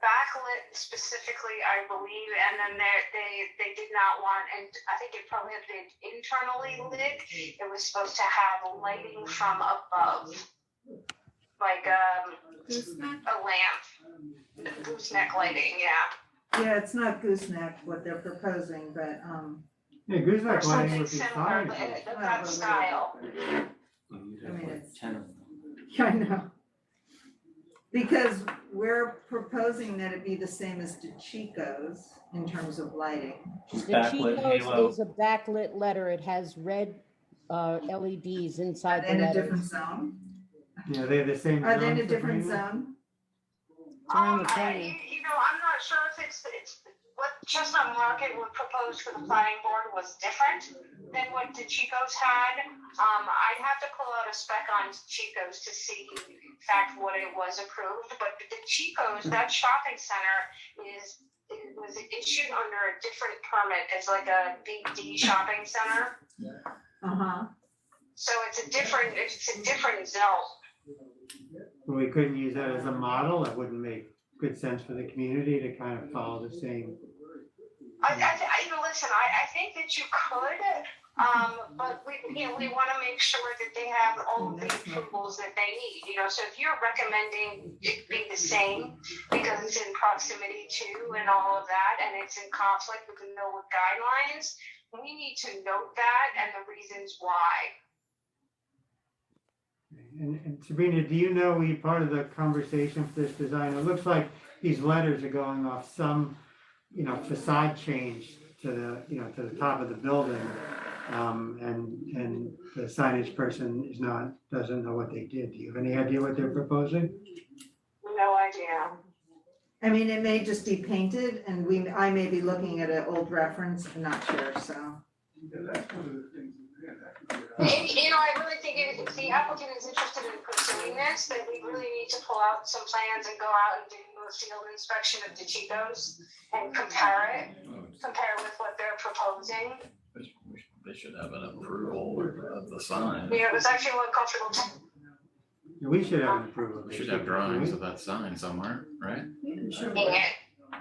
Backlit specifically, I believe, and then they did not want, and I think it prohibited internally lit. It was supposed to have lighting from above, like a lamp, gooseneck lighting, yeah. Yeah, it's not gooseneck what they're proposing, but, Yeah, Or gooseneck lighting something would be similar, fine. but that style. I mean, it's, 10 of them. yeah, I know. Because we're proposing that it be the same as DeChico's in terms of lighting. The Backlit halo. Chico's is a backlit letter. It has red LEDs inside the In a different letters. zone? Yeah, they're the same. Are they in a zone, different Sabrina? zone? around the corner. You know, I'm not sure if it's what Chestnut Market would propose for the planning board was different than what the Chico's had. I'd have to pull out a spec on Chico's to see in fact what it was approved, but the Chico's, that shopping center it was issued under a different permit. It's like a big D shopping center. Uh-huh. So it's a different zone. We couldn't use that as a model. That wouldn't make good sense for the community to kind of follow the same. Listen, I think that you could, but we want to make sure that they have all of the approvals that they need, so if you're recommending it be the same because it's in proximity to and all of that, and it's in conflict with the Millwood guidelines, we need to note that and the reasons why. And Sabrina, do you know, we part of the conversation for this design, it looks like these letters are going off some, facade change to the top of the building. And the signage person doesn't know what they did. Do you have any idea what they're proposing? No idea. I mean, it may just be painted and I may be looking at an old reference, I'm not sure, so. I really think if the applicant is interested in pursuing this, then we really need to pull out some plans and go out and do a field inspection of the Chico's and compare with what they're proposing. They should have an approval of the sign. It was actually more comfortable to. We should have an approval. We should have drawings of that sign somewhere, right?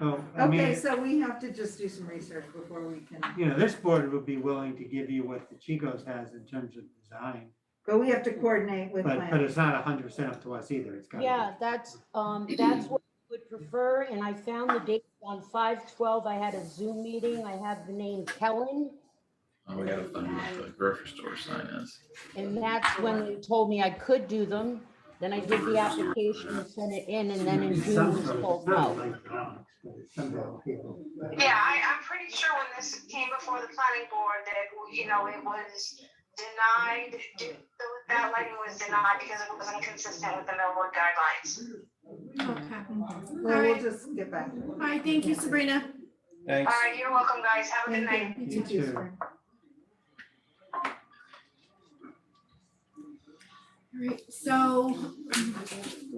Oh, I mean, Okay, so we have to just do some research before we can, this board would be willing to give you what the Chico's has in terms of design, but we have to coordinate with but planning. it's not 100% up to us either. It's got. Yeah, that's what I would prefer, and I found the date on 5/12. I had a Zoom meeting. I have the name Kellen, Oh, we gotta find what the grocery store sign is. and that's when they told me I could do them. Then I did the application and sent it in, and then in June was told no. Yeah, I'm pretty sure when this came before the planning board that, it was denied, that lighting was denied because it wasn't consistent with the Millwood guidelines. Okay. Well, we'll just get back to it. All right, thank you, Sabrina. Thanks. All right, you're welcome, guys. Have a good night. Thank You too. Sabrina. Alright, so.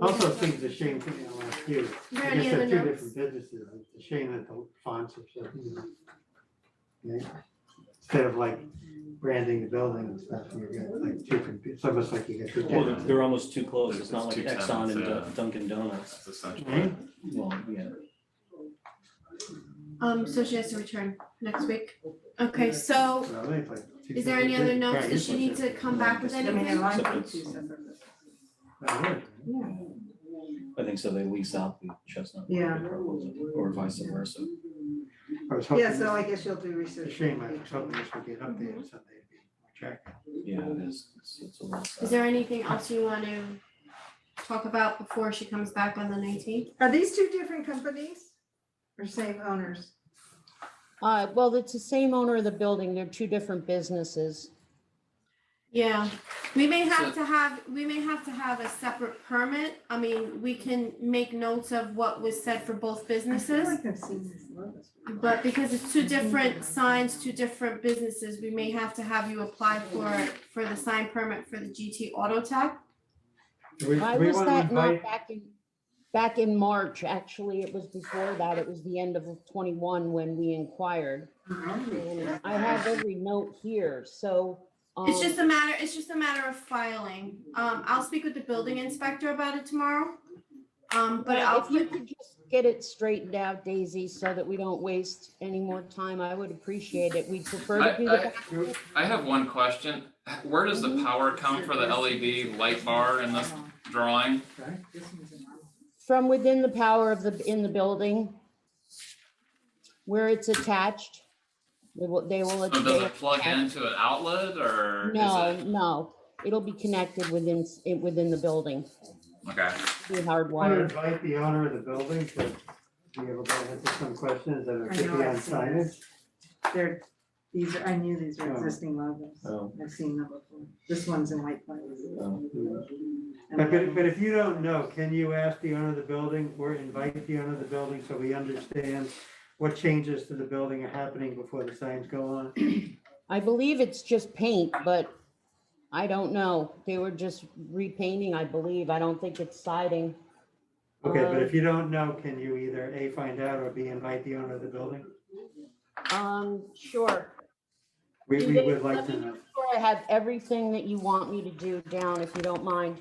Also, I think it's a shame, you know, like you, Is there I any guess other they're two notes? different businesses, it's a shame that the fonts are so, yeah. Instead of like branding the building and stuff, you get like different, it's almost like you get two Well, different. they're almost too close. It's not like Two Exxon and tenants, yeah. Dunkin' Donuts. That's essentially. Right? Well, yeah. So she has to return next week. Okay, so So I think it's like two is there any separate other businesses. notes? Right, Does she need to come back with I mean, anything? it might Except be it's- two separate. Oh, really? I think so. They lease out the Chestnut Yeah. Market property, or vice versa. I was hoping Yeah, so this- I guess you'll do It's a research. shame, I was hoping this would get updated someday, it'd be more attractive. Yeah, it is. It's a little sad. Is there anything else you want to talk about before she comes back on the 19th? Are these two different companies or same owners? Well, it's the same owner of the building. They're two different businesses. Yeah, we may have to have a separate permit. I mean, we can make notes of what was said for both I feel businesses. like I've seen this logo. But because it's two different signs, two different businesses, we may have to have you apply for the sign permit for the GT Auto Tech. Why Do we was wanna that not invite- back in March? Actually, it was before that. It was the end of 21 when we inquired. And I have every note here, so. It's just a matter of filing. I'll speak with the building inspector about it tomorrow. But Well, I'll if you put, could just get it straightened out, Daisy, so that we don't waste any more time, I would appreciate it. We'd prefer to do the. I have one question. Where does the power come for the LED light bar in this drawing? From within the power of in the building, where it's attached. They will. So does it plug into an outlet or is No, it? no, it'll be connected within the building. Okay. Be Want to hardwired. invite the owner of the building to be able to answer some questions that are I could know, be on I've seen signage? this. I knew these were Oh. existing logos. Oh. I've seen them before. This one's in white plates. But if you don't know, can you ask the owner of the building or invite the owner of the building so we understand what changes to the building are happening before the signs go on? I believe it's just paint, but I don't know. They were just repainting, I believe. I don't think it's siding. Okay, but if you don't know, can you either A, find out, or B, invite the owner of the building? Sure. We would like Let to me know. make sure I have everything that you want me to do down, if you don't mind.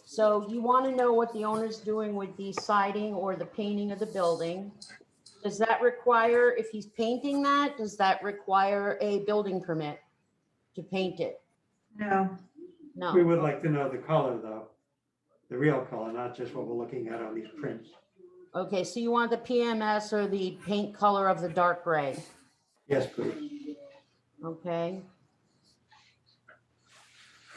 So you want to know what the owner's doing with the siding or the painting of the building. Does that require, if he's painting that, does that require a building permit to paint it? No, We No. would like to know the color though, the real color, not just what we're looking at on these prints. Okay, so you want the PMS or the paint color of the dark gray, Yes, please. okay?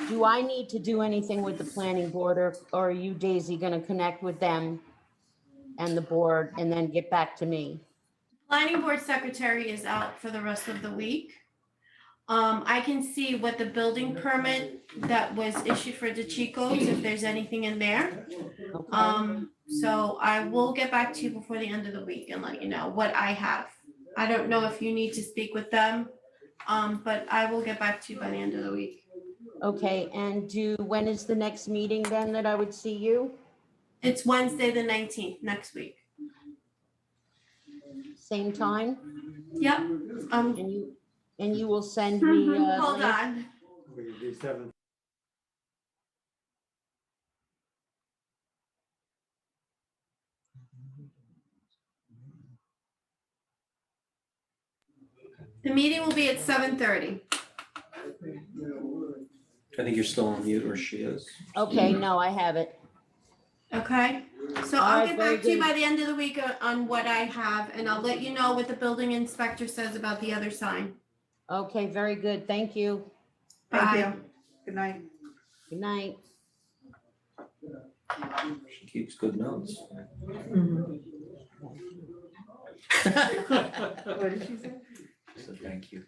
Do I need to do anything with the planning board, or are you, Daisy, gonna connect with them and the board and then get back to me? planning board secretary is out for the rest of the week. I can see what the building permit that was issued for DeChico's, if there's anything in there. Okay. So I will get back to you before the end of the week and let you know what I have. I don't know if you need to speak with them, but I will get back to you by the end of the week. Okay, and when is the next meeting then that I would see you? It's Wednesday, the 19th, next week. Same time? Yep, And you will send me, hold on. We can do 7. The meeting will be at 7:30. I think you're still on mute, or she is. Okay, no, I have it. Okay, so All I'll right, get very back to you good. by the end of the week on what I have, and I'll let you know what the building inspector says about the other sign. Okay, very good. Thank you. Bye. thank you. Good night. Good night. She keeps good notes. What did she say? She said, thank you.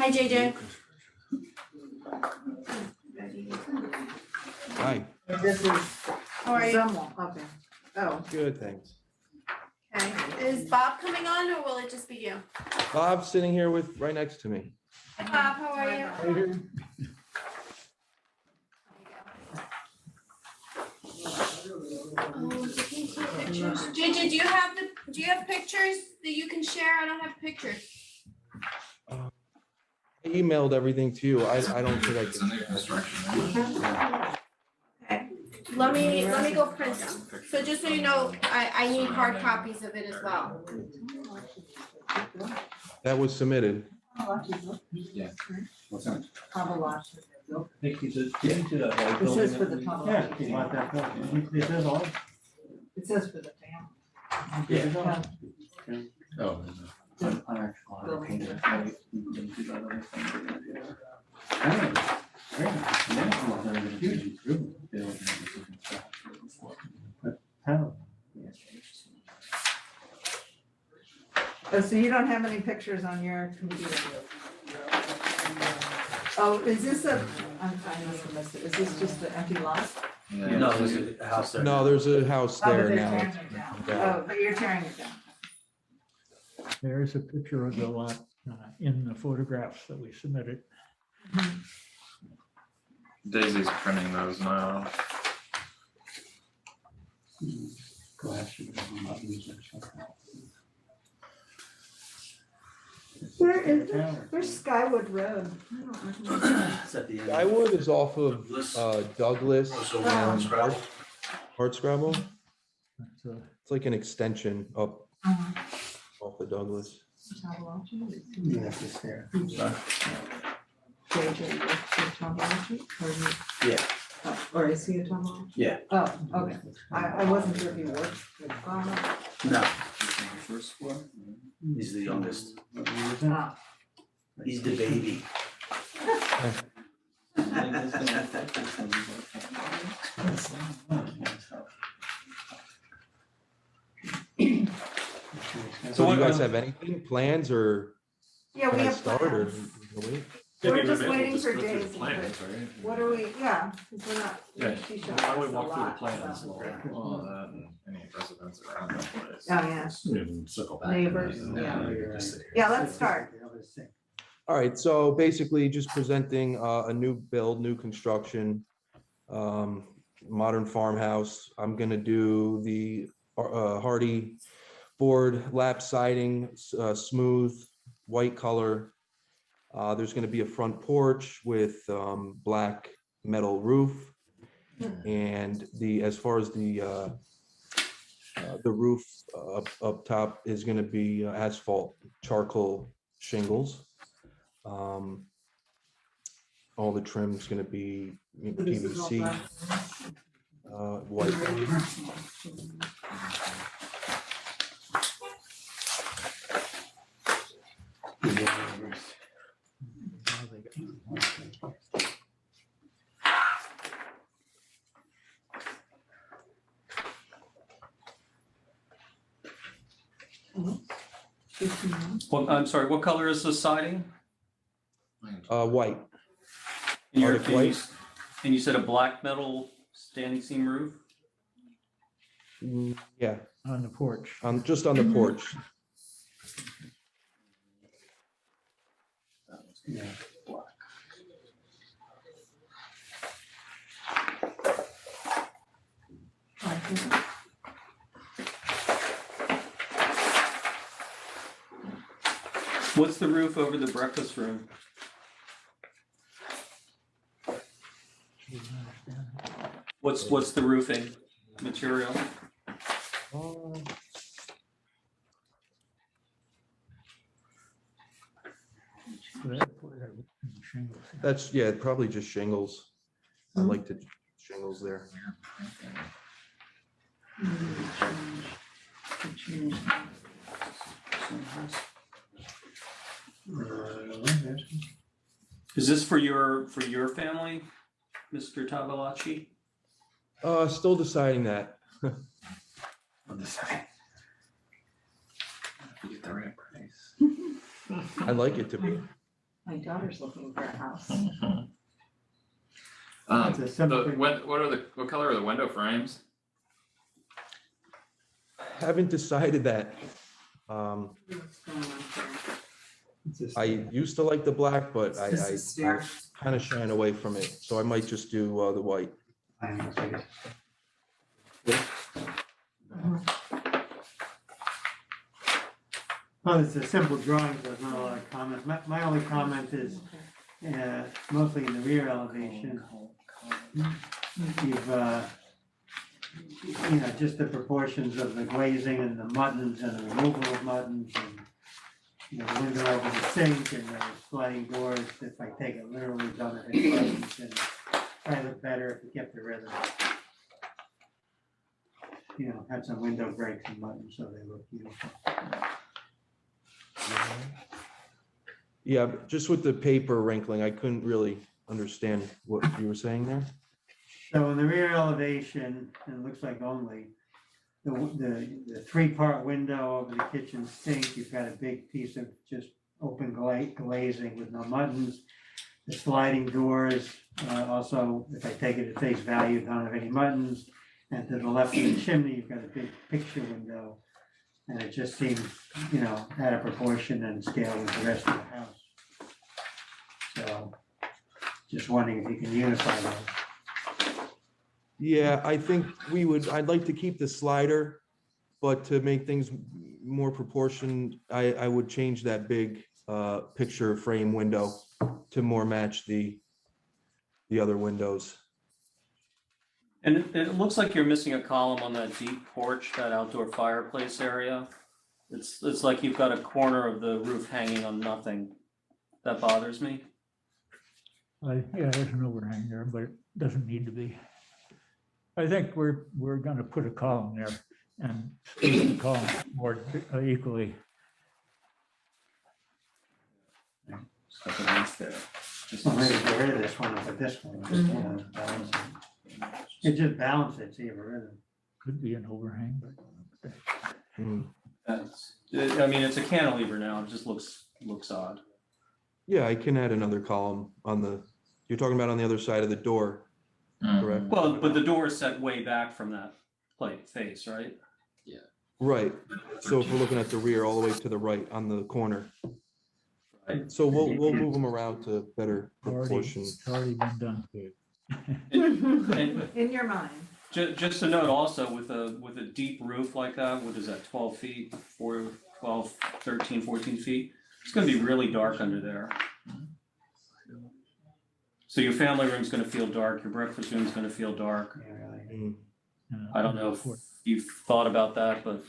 Hi, JJ. Hi, This is How are you? someone, okay. Oh, good, thanks. Okay. Is Bob coming on or will it just be you? Bob's sitting here right next to me. Hi, Bob. How are you? Pictures. JJ, do you have pictures that you can share? I don't have pictures. I emailed everything to you. I don't think I It's a new can. construction. Okay. Let me go print them. So just so you know, I need hard copies of it as well. That was submitted. Yeah. What's that? Nick, you said, get into that white it building. says for the top. Yeah, if you want that, it says all. It says for the family. Yeah. Oh. How? Oh, so you don't have any pictures on your computer? Oh, is this I must have missed it. Is this just the empty lot? No, there's a house there. No, there's a house Oh, but there they're now. tearing it down. Yeah. Oh, but you're tearing it down. There is a picture of the lot in the photographs that we submitted. Daisy's printing those now. Where's Skywood Road? I don't recognize It's at the end. Skywood is off of Douglas Also, and Scrabble. Hardscrabble. That's a- It's like an extension up that. off of Douglas. Yeah, it's there. Yeah. Or is he a Tomahawk? Yeah. Oh, okay. I wasn't sure if he worked with Tomahawk. No. He's the youngest. Ah. He's the baby. So do you guys have anything, plans, or Yeah, can we I have start, or plans. wait? We're just waiting for Daisy. Plans, right? What are we, yeah, because we're not, Yeah. she showed Why don't us we a walk through the lot, plans? so. All of that and any residents around the place. Oh, yeah, Circle back. neighbors, yeah. Yeah, let's start. All right, so basically just presenting a new build, new construction, modern farmhouse. I'm gonna do the hardy board lap siding, smooth white color. There's gonna be a front porch with black metal roof. And as far as the roof up top is gonna be asphalt charcoal shingles. All the trim's gonna be PVC, white. Well, I'm sorry, what color is the siding? White. And you're- Arctic white. And you said a black metal standing seam roof? Yeah, On the porch. just on the porch. What's the roof over the breakfast room? What's the roofing material? That's, yeah, probably just shingles. I like to shingles there. Is this for your family, Mr. Tavalacci? Still deciding that. On the side. If you get the right price. I'd like it to be. My daughter's looking for a house. It's a simple thing. what color are the window frames? Haven't decided that. What's going on here? It's a- I used to like the black, but I This is stair. kind of shying away from it, so I might just do the white. Well, it's a simple drawing, so there's not a lot of comments. My only comment is mostly in the rear elevation. You've, just the proportions of the glazing and the muttons and the removal of muttons and, the window over the sink and the sliding doors, if I take it literally, don't have any buttons and probably look better if you kept the rhythm. Had some window breaks and buttons so they look beautiful. Yeah, just with the paper wrinkling, I couldn't really understand what you were saying there. So in the rear elevation, it looks like only the three-part window over the kitchen sink, you've got a big piece of just open glazing with no muttons. The sliding doors, also, if I take it at face value, don't have any muttons. And to the left of the chimney, you've got a big picture window. And it just seems, out of proportion and scale with the rest of the house. So, just wondering if you can unify those. Yeah, I think I'd like to keep the slider, but to make things more proportioned, I would change that big picture frame window to more match the other windows. And it looks like you're missing a column on that deep porch, that outdoor fireplace area. It's like you've got a corner of the roof hanging on nothing. That bothers me. Yeah, there's an overhang there, but it doesn't need to be. I think we're gonna put a column there and space the column more equally. Stuff against there. Well, maybe get rid of this one and put this one, just, balance it. It just balances it, see if we're rid of it. Could be an overhang, but. It's a cantilever now, it just looks odd. Yeah, I can add another column you're talking about on the other side of the door, correct? Well, but the door is set way back from that face, right? Right, so if we're looking at the rear, all the way to the right on the corner. Right. So we'll move them around to better proportion. It's already been done. And In your mind. just a note also, with a deep roof like that, what is that, 12 feet, 12, 13, 14 feet? It's gonna be really dark under there. So your family room's gonna feel dark, your breakfast room's gonna feel dark. I don't know if you've thought about that, but.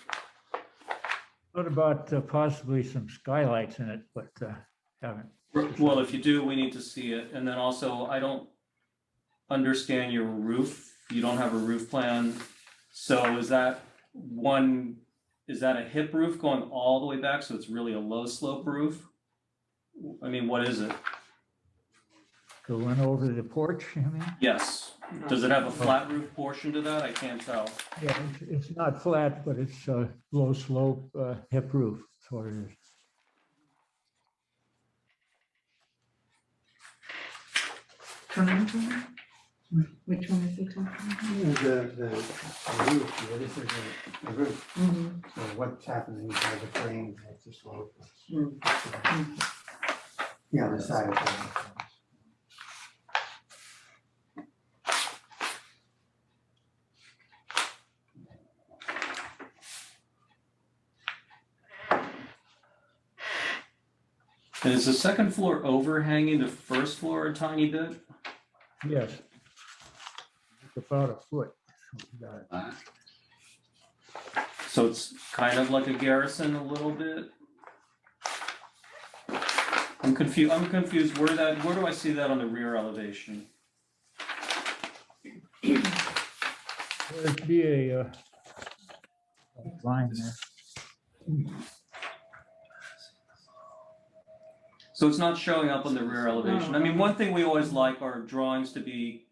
What about possibly some skylights in it, but haven't. Well, if you do, we need to see it. And then also, I don't understand your roof. You don't have a roof plan. So is that a hip roof going all the way back? So it's really a low slope roof? I mean, what is it? Going over the porch, you mean? Yes. Does it have a flat roof portion to that? I can't tell. Yeah, it's not flat, but it's a low slope hip roof, that's what it is. Which one is he talking about? The roof, this is the roof. So what's happening by the frame, it's a slope. Yeah, the side of it. And is the second floor overhanging the first floor a tiny bit? Yes. It's about a foot. So it's kind of like a garrison a little bit? I'm confused where do I see that on the rear elevation? There'd be a line there. So it's not showing up on the rear elevation. I mean, one thing we always like are drawings to be,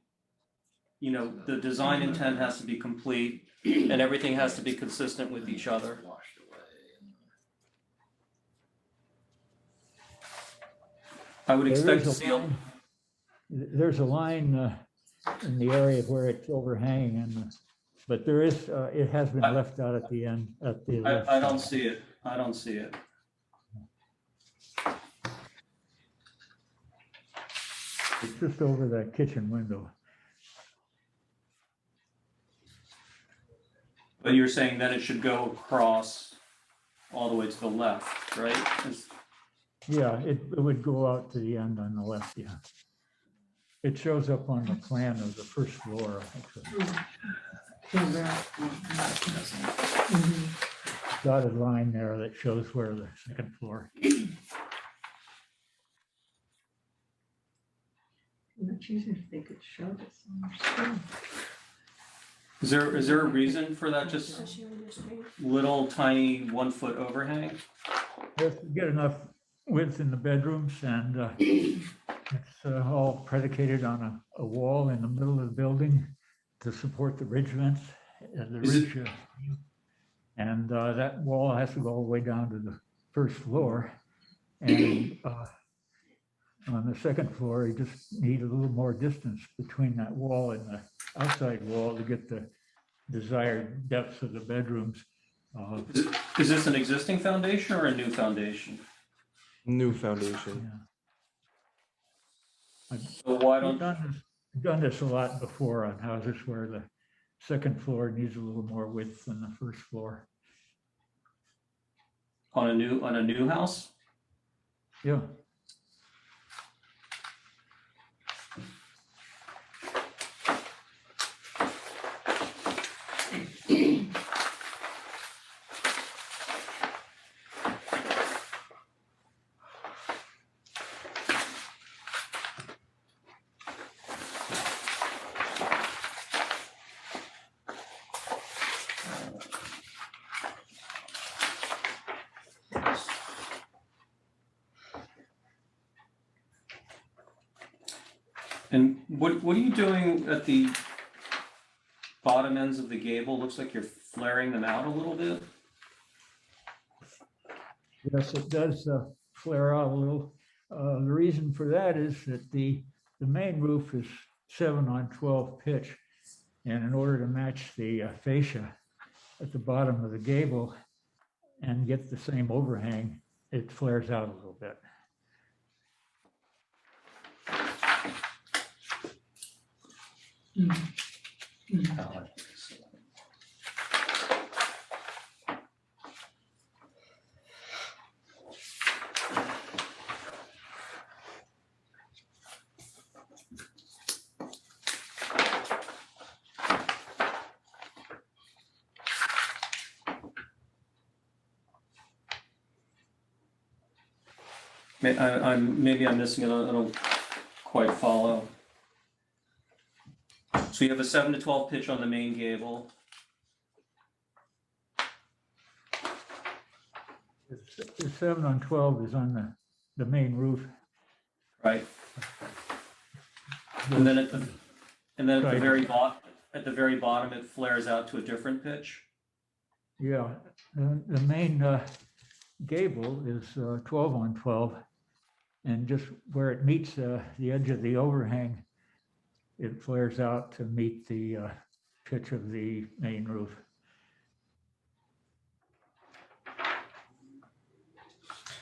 the design intent has to be complete and everything has to be consistent with each other. I would There expect is to a see, a- line- There's a line in the area where it's overhanging and, but there is, it has been left out at the end, at the left I don't side. see it. I don't see it. It's just over that kitchen window. But you're saying that it should go across all the way to the left, right? Yeah, it would go out to the end on the left, yeah. It shows up on the plan of the first floor, actually. Dotted line there that shows where the second floor. Much easier if they could show this on their screen. Is there a reason for that just little tiny 1 foot overhang? Just to get enough width in the bedrooms and it's all predicated on a wall in the middle of the building to support the ridge vents and the ridge. And that wall has to go all the way down to the first floor. And on the second floor, you just need a little more distance between that wall and the outside wall to get the desired depth of the bedrooms. Is this an existing foundation or a new foundation? New foundation. Yeah. So why I've don't, done this a lot before on houses where the second floor needs a little more width than the first floor. on a new house? Yeah. And what are you doing at the bottom ends of the gable? Looks like you're flaring them out a little bit. Yes, it does flare out a little. The reason for that is that the main roof is 7/12 pitch. And in order to match the fascia at the bottom of the gable and get the same overhang, it flares out a little bit. Maybe I'm missing it. I don't quite follow. So you have a 7/12 pitch on the main gable. The 7/12 is on the main roof. Right. And then at the very bottom, it flares out to a different pitch. Yeah, the main gable is 12/12. And just where it meets the edge of the overhang, it flares out to meet the pitch of the main roof.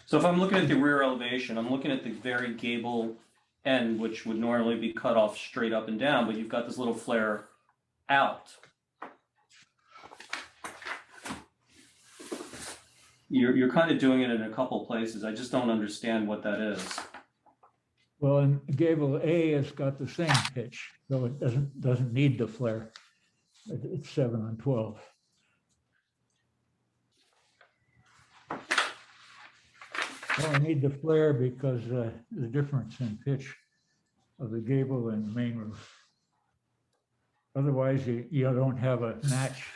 So if I'm looking at the rear elevation, I'm looking at the very gable end, which would normally be cut off straight up and down, but you've got this little flare out. You're kind of doing it in a couple places. I just don't understand what that is. Well, and gable A has got the same pitch, so it doesn't need the flare. It's 7/12. Well, I need the flare because the difference in pitch of the gable and the main roof. Otherwise, you don't have a match.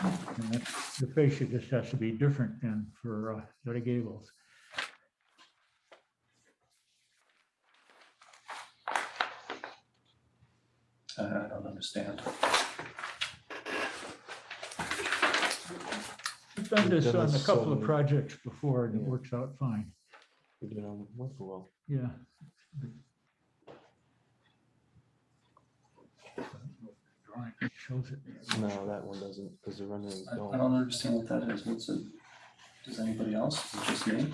And the fascia just has to be different than for the other gables. I don't understand. I've done this We've done on a this couple so of many- projects before and it works out fine. We did on Whipple. Yeah. Drawing shows it. No, that one doesn't, because the renderings I don't. don't understand what that is. What's it? Does anybody else? Is it just me?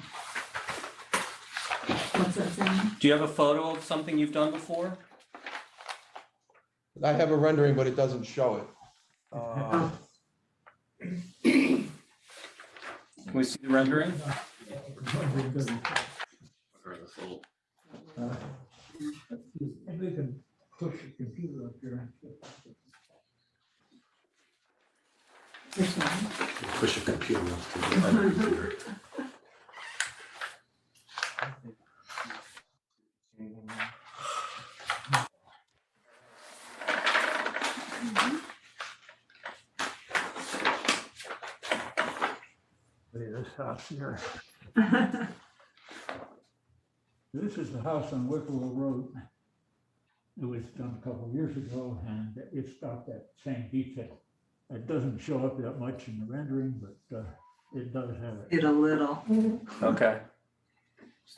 What's that saying? Do you have a photo of something you've done before? I have a rendering, but it doesn't show it. Can we see the rendering? Maybe we can push the computer up here. Push a computer up to the computer. This house here. This is the house on Whipple Road. It was done a couple of years ago and it's got that same detail. It doesn't show up that much in the rendering, but it does have it. It a little. Okay.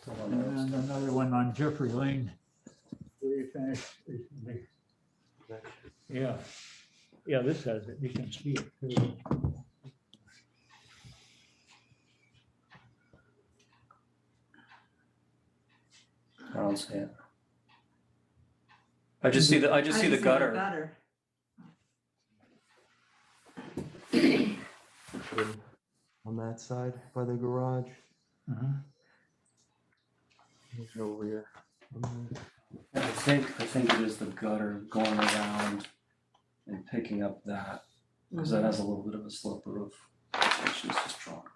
And another one on Jeffrey Lane. We finished recently. Yeah, yeah, this has it. You can see it too. I don't see it. I just see the gutter. On that side by the garage. There's no rear. I think it is the gutter going around and picking up that, because that has a little bit of a slope roof. She's just drawn crap.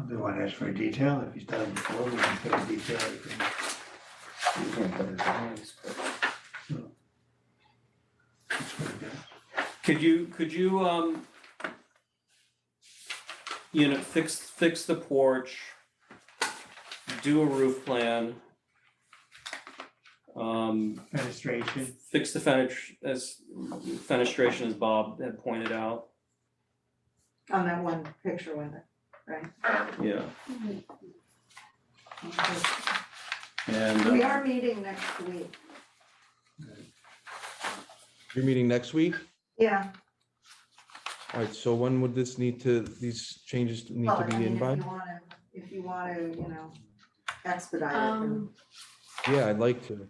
They want to ask for a detail. If he's done it before, we can put a detail. You can't put it drawings, but- Could you fix the porch, do a roof plan, Fenestration. fix the fenestration as Bob had pointed out. On that one picture window, right? Yeah. And We are meeting next week. You're meeting next week? Yeah. All right, so when would these changes need Well, to I be mean, in by? if you want to, expedite it. then- Yeah, I'd like to.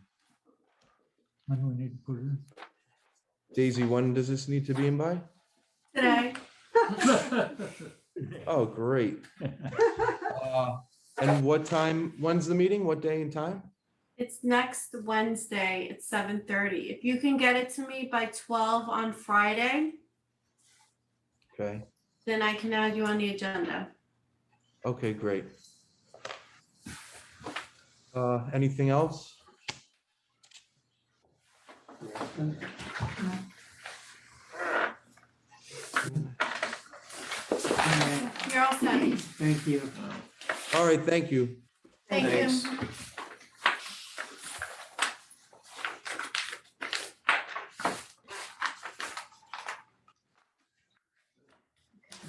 When do we need to put it in? Daisy, when does this need to be in by? Today. Oh, great. And what time, when's the meeting? What day and time? It's next Wednesday at 7:30. If you can get it to me by 12 on Friday, Okay, then I can add you on the agenda. okay, great. Anything else? You're all set. Thank you. All right, thank you. Thank you. Thanks.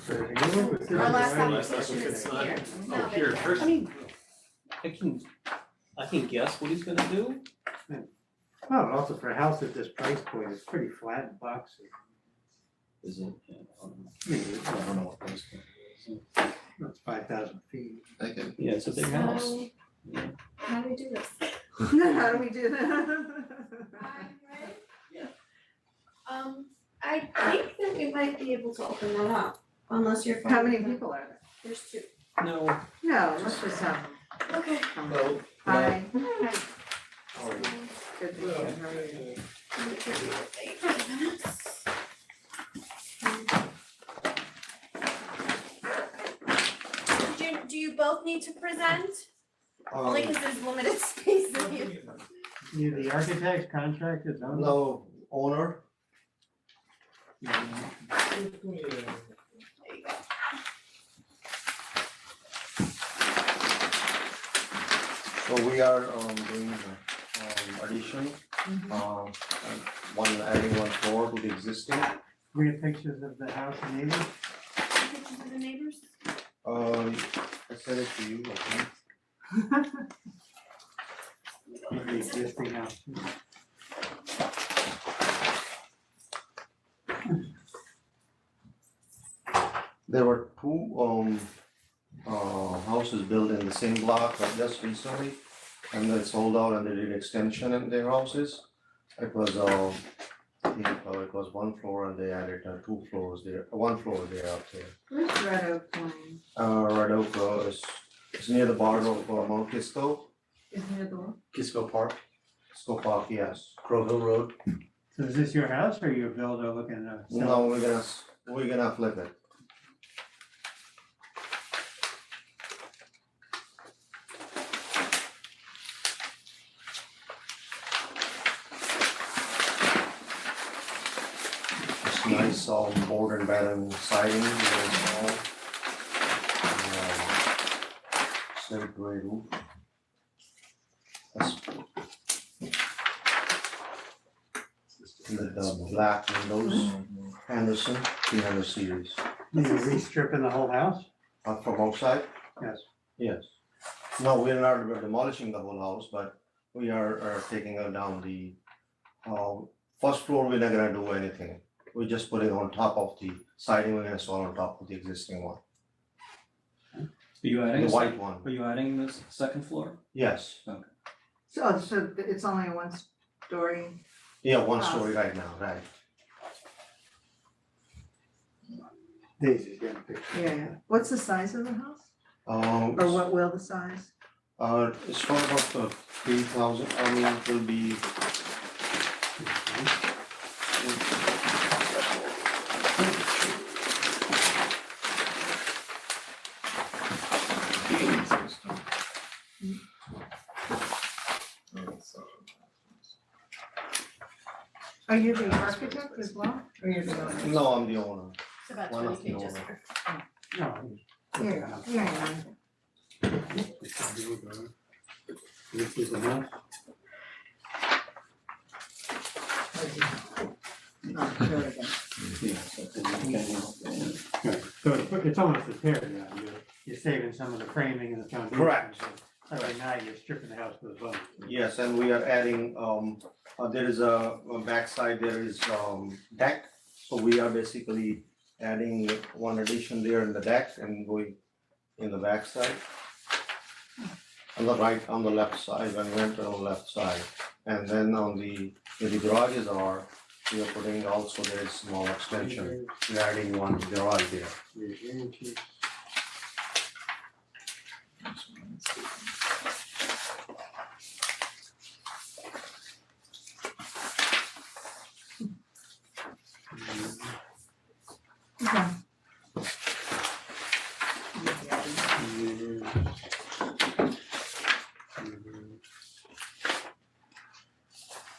Our last application is here. Oh, here, first. I can guess what he's gonna do. Well, and also for a house at this price point, it's pretty flat and boxy. Is it? I don't know what price point it is. It's 5,000 feet. Yeah, it's a big house. So, how do we do this? How do we do that? Yeah. I think that we might be able to open that up, unless you're. How many people are there? There's two. No. No, let's just have them. Okay. Hello. Hi. How are you? Good to meet you. How are you? Let me give you a 8 minutes. Do you both need to present? Only because there's limited space in here. You the architect, contractor, owner? No, owner. So we are doing addition, one adding one floor to the existing, We have pictures of the house and neighbors. Pictures of the neighbors? I sent it to you, I think. The existing house. There were two houses built in the same block like just recently. And they sold out and they did extension in their houses. It was I think, it was one floor and they added 2 floors there, 1 floor there up there. Where's Red Oak Lane? Red Oak is near the border of Mount Kisco, Is near the one? Kisco Park. Kisco Park, yes, Crow Hill Road. So is this your house or your builder looking to sell? No, we're gonna flip it. It's nice board and batten siding, very small. Slate gray roof. That's with the black windows, Anderson, 300 series. Are you restripping the whole house? From outside? Yes. Yes. No, we're not demolishing the whole house, but we are taking down the first floor. We're not gonna do anything. We're just putting on top of the siding. We're gonna install on top of the existing one. Are you adding? The a white sec- one. Are you adding this second floor? Yes. So it's only a 1-story? Yeah, 1 story right now, right? Daisy's getting pictures. Yeah. What's the size of the house? Or what will the size? It's for about 3,000. I mean, it will be. Are you the architect as well? Or you're the owner? No, I'm the owner. It's about One of 20 the pages. owner. No. Yeah. This is the house. Right, so it's almost a tear down, you're saving some of the framing and the foundation. Correct. So right now you're stripping the house to the bone. Yes, and we are adding, there is a backside, there is deck. So we are basically adding one addition there in the deck and going in the backside. On the right, on the left side, when we enter on the left side. And then on where the garages are, we are putting also there is small extension. We're adding one garage there. Okay.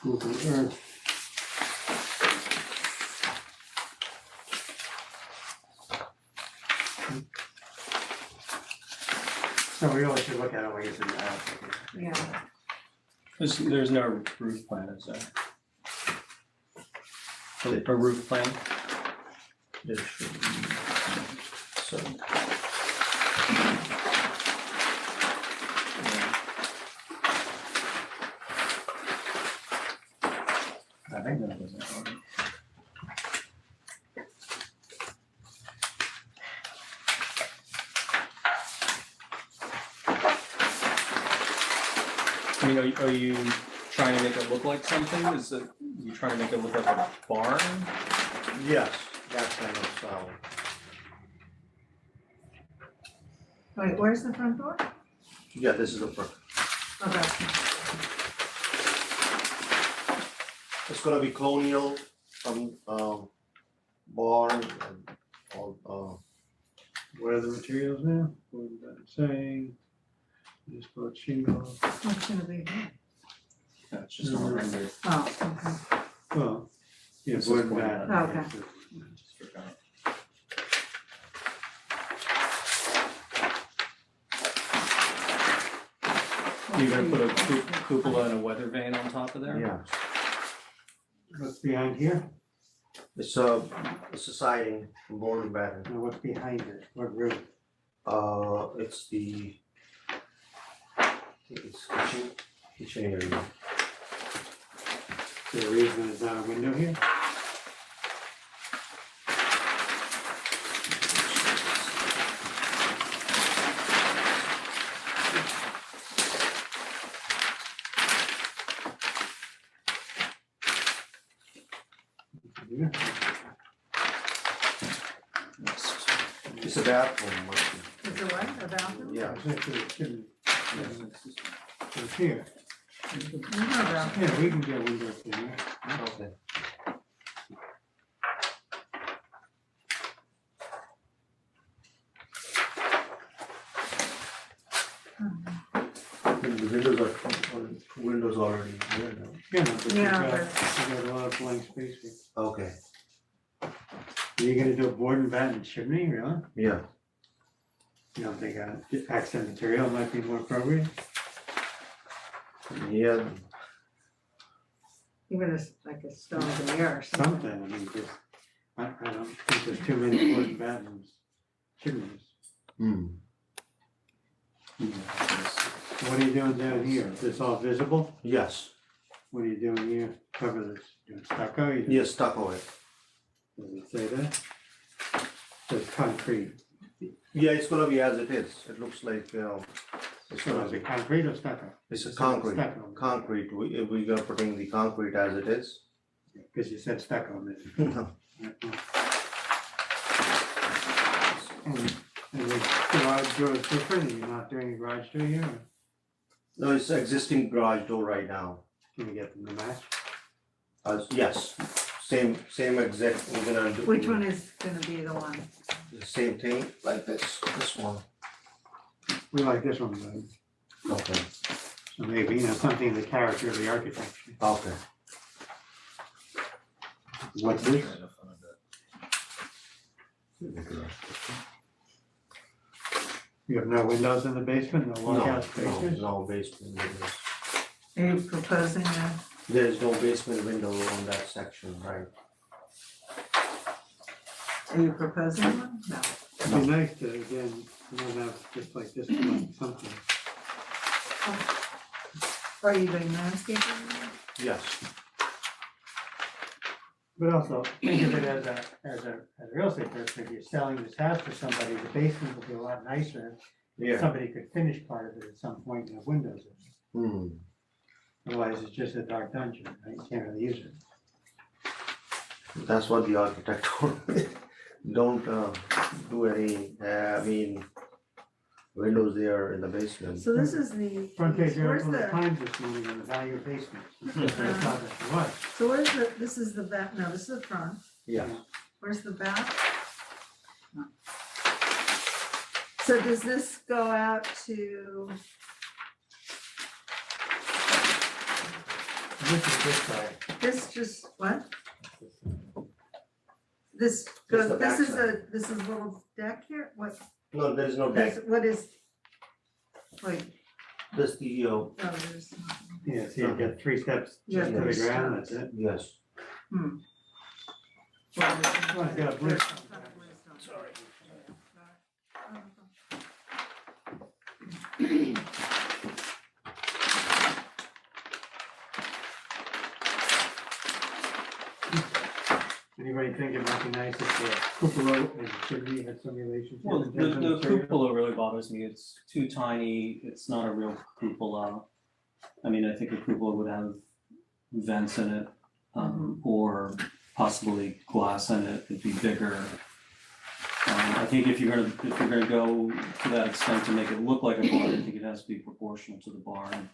Google Earth. So we always should look at it when it's in the house. Yeah. There's no roof plan, is there? A roof plan? There should be. So. I think that was it. I mean, are you trying to make it look like something? Is it, you trying to make it look like a barn? Yes, that kind of style. Wait, where's the front door? Yeah, this is the front. Okay. It's gonna be colonial, some barn and all, What are the materials now? What is that saying? Just put shingle. What's gonna be here? That's just a render. Oh, okay. Well, yeah, This is wood going batten. down. Okay. Just forgot. You're gonna put a cupola and a weather vane on top of there? yeah. What's behind here? It's a siding, board and batten. Now what's behind it? What roof? It's it's kitchen area. Is there a reason there's not a window here? Yeah. It's a bathroom. Is it what, a bathroom? Yeah. It's here. Yeah, we can get windows in there. Okay. The windows already there now. Yeah, no, but Yeah, you got a lot of blank space here. Okay, Are you gonna do a board and batten chimney, really? yeah. You don't think accent material might be more appropriate? Yeah, Even like a stone veneer or something. Something, I mean, just, I don't think there's too many board and battens chimneys. What are you doing down here? Is this all visible? yes, What are you doing here? Cover this, doing stucco? You- yes, stucco it. Does it say that? Says concrete. Yeah, it's gonna be as it is. It looks like, it's So gonna is be, it concrete or stucco? it's a It says concrete, stucco. concrete. We are putting the concrete as it is. Because you said stucco, man. And the garage door is different, and you're not doing a garage door here, or No, it's existing garage door right now. can you get them to match? Yes, same exact, we're gonna do. Which one is gonna be the one? The same thing, like this one. We like this one, though. Okay, So maybe, you know, something in the character of the architecture. okay. What's this? You have no windows in the basement, no No, walkout spaces? no basement windows. Are you proposing a, There's no basement window on that section, right? are you proposing one? No. It'd be nice to, again, you know, have just like this, like something. Are you doing landscaping? Yes, But also, think of it as a real estate person, if you're selling this house to somebody, the basement would be a lot nicer. If yeah. somebody could finish part of it at some point and have windows in it. Hmm. Otherwise, it's just a dark dungeon, right? You can't really use it. That's what the architect told me. Don't do any, windows there in the basement. So this is the, Front page where's article of the, Times this morning on the value of basements. That's what I thought it was. so where's the, this is the back, no, this is the front. Yeah, Where's the back? No. So does this go out to, This is this side. this just, what? This Just goes, the this is backside. a, this is a little deck here, what, no, there's no deck. what is? Wait, That's the, no, there's not. Yeah, so you get 3 steps Yeah, just to the three ground, that's it. yes. Well, Oh, it's got a brick. Sorry. Anybody think it might be nice if the cupola and chimney had some relationship? Well, in terms of the material? cupola really bothers me. It's too tiny. It's not a real cupola. I mean, I think a cupola would have vents in it, or possibly glass in it. It'd be bigger. I think if you're gonna go to that extent to make it look like a barn, I think it has to be proportional to the barn.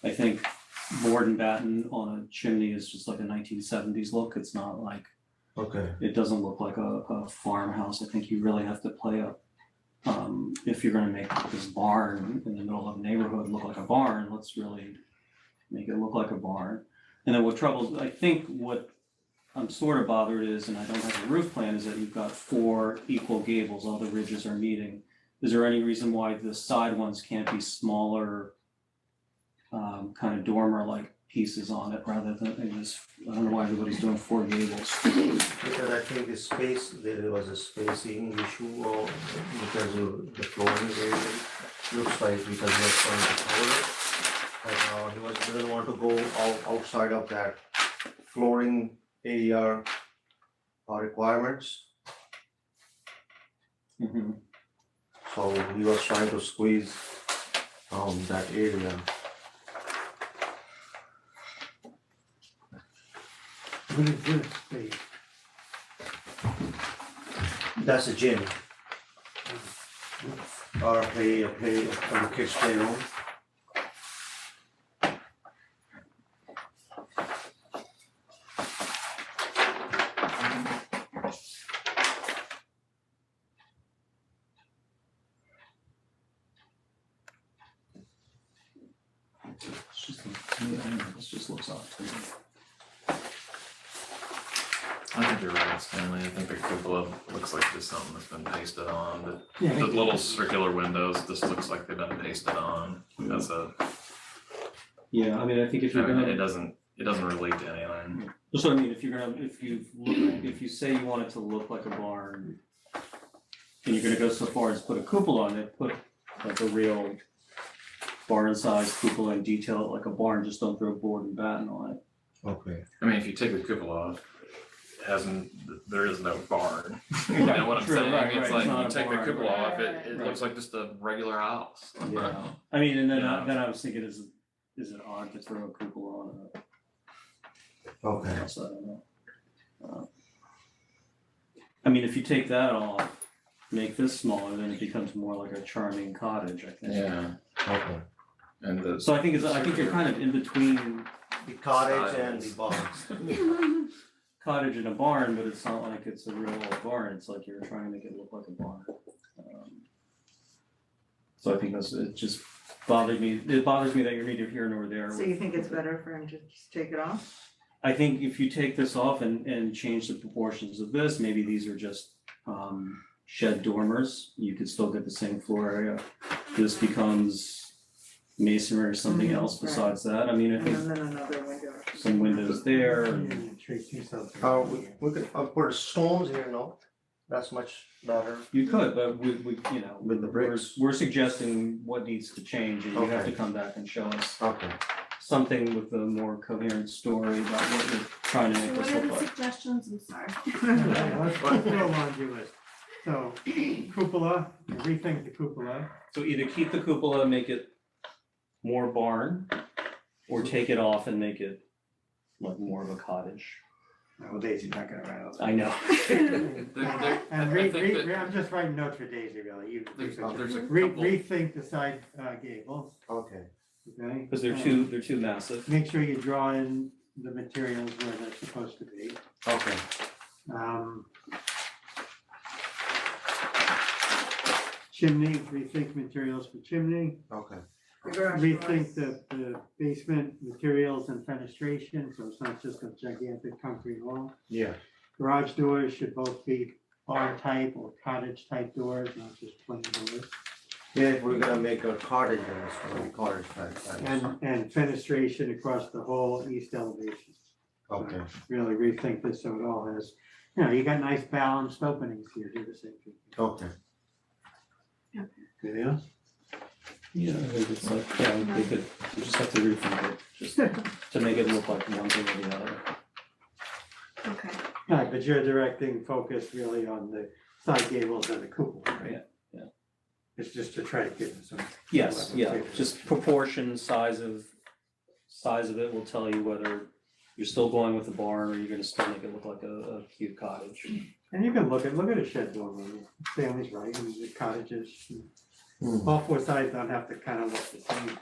I think board and batten on a chimney is just like a 1970s look. It's not like, Okay, it doesn't look like a farmhouse. I think you really have to play up. If you're gonna make this barn in the middle of a neighborhood look like a barn, let's really make it look like a barn. And then I think what I'm sort of bothered is, and I don't have a roof plan, is that you've got 4 equal gables, all the ridges are meeting. Is there any reason why the side ones can't be smaller, kind of dormer-like pieces on it rather than just, I don't know why everybody's doing 4 gables. Because I think the space, there was a spacing issue or because of the flooring area. Looks like because we are trying to cover it. But he didn't want to go outside of that flooring area requirements. Mhm. So he was trying to squeeze that area. What is this space? That's a gym. Or a play, for the kids playroom. This just looks off to me. I think you're right, Stanley. I think the cupola looks like just something that's been pasted on, but Yeah. the little circular windows, this looks like they've been pasted on. That's Yeah, I mean, I think if you're it gonna, doesn't relate to anything. that's what I mean, if you say you want it to look like a barn, and you're gonna go so far as put a cupola on it, put like a real barn-sized cupola and detail it like a barn, just don't throw board and batten on it. Okay. I mean, if you take the cupola off, there is no barn. You know what I'm True, saying? right, It's right, like it's not you a take the barn, cupola right. off, it Right. looks like just a regular house. Yeah, I mean, and then Yeah. then I was thinking, is it odd to throw a cupola on a Okay. house? I don't know. I mean, if you take that off, make this smaller, then it becomes more like a charming cottage, I think. Yeah. Okay. And So I think you're kind of in between The cottage and the barns. cottage and a barn, but it's not like it's a real old barn, it's like you're trying to make it look like a barn. So I think it just bothered me, it bothers me that you're neither here nor there. So you think it's better for him to just take it off? I think if you take this off and change the proportions of this, maybe these are just shed dormers, you could still get the same floor area. This becomes masonry or something else right. besides that, I mean, I And think then another window. some windows there. We could put stones here, no? That's much better. You could, but we, you know, With the bricks. we're suggesting what needs to change, and you have to Okay. come back and show us Okay. something with a more coherent story about what you're trying to make What this are look the like. suggestions? I'm sorry. Let's go laundry list. So cupola, rethink the cupola. So either keep the cupola and make it more barn, or take it off and make it like more of a cottage. Well, Daisy's not gonna write all that. I know. And I'm just writing notes for Daisy, really. There's a Rethink the side gables, Okay. okay? Because they're too massive. Make sure you draw in the materials where they're supposed to be. Okay. Chimney, rethink materials for chimney. Okay. Rethink the basement materials and fenestration, so it's not just a gigantic concrete wall. Yeah. Garage doors should both be barn type or cottage type doors, not just plain doors. Yeah, if we're gonna make a cottage, then it's gonna be cottage type. And fenestration across the whole east elevation. Okay. Really rethink this so it all has, you got nice balanced openings here, do the same thing. Okay. Anything else? Yeah, it's like, yeah, they could, you just have to rethink it, just to make it look like one thing or the other. Okay. Right, but you're directing focus really on the side gables and the cupola, right? Yeah. It's just to try to give them some. Yes, yeah, just proportion, size of it will tell you whether you're still going with the barn or you're gonna still make it look like a cute cottage. And you can look at a shed dormer, Stanley's right, and the cottages. All 4 sides don't have to kind of look the same.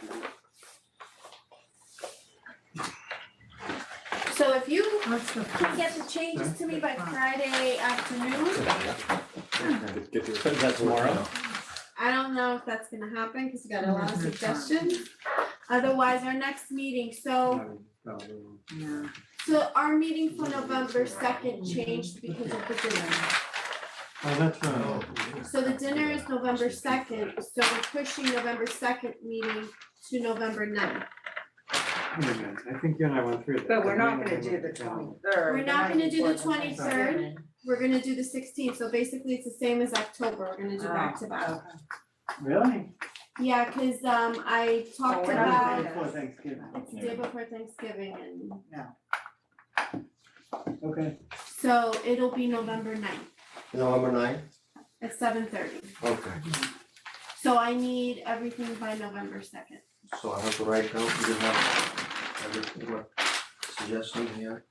So if you can get the changes to me by Friday afternoon, Is that tomorrow? I don't know if that's gonna happen, because we got a lot of suggestions. Otherwise, our next meeting, so our meeting for November 2nd changed because of the dinner. Oh, that's right. So the dinner is November 2nd, so we're pushing November 2nd meeting to November 9th. Wait a minute, I think you and I went through that. But we're not We gonna went do with the calendar. 23rd. We're not gonna do the before 23rd. We're gonna do the 16th, so basically it's the same as October, we're gonna do back to back. Really? Yeah, cause I talked we're not about, doing Before Thanksgiving. it's the day before Thanksgiving, and Okay. so it'll be November 9th November 9th. at 7:30. Okay, So I need everything by November 2nd. so I have to write down, you have everything, what suggestion here?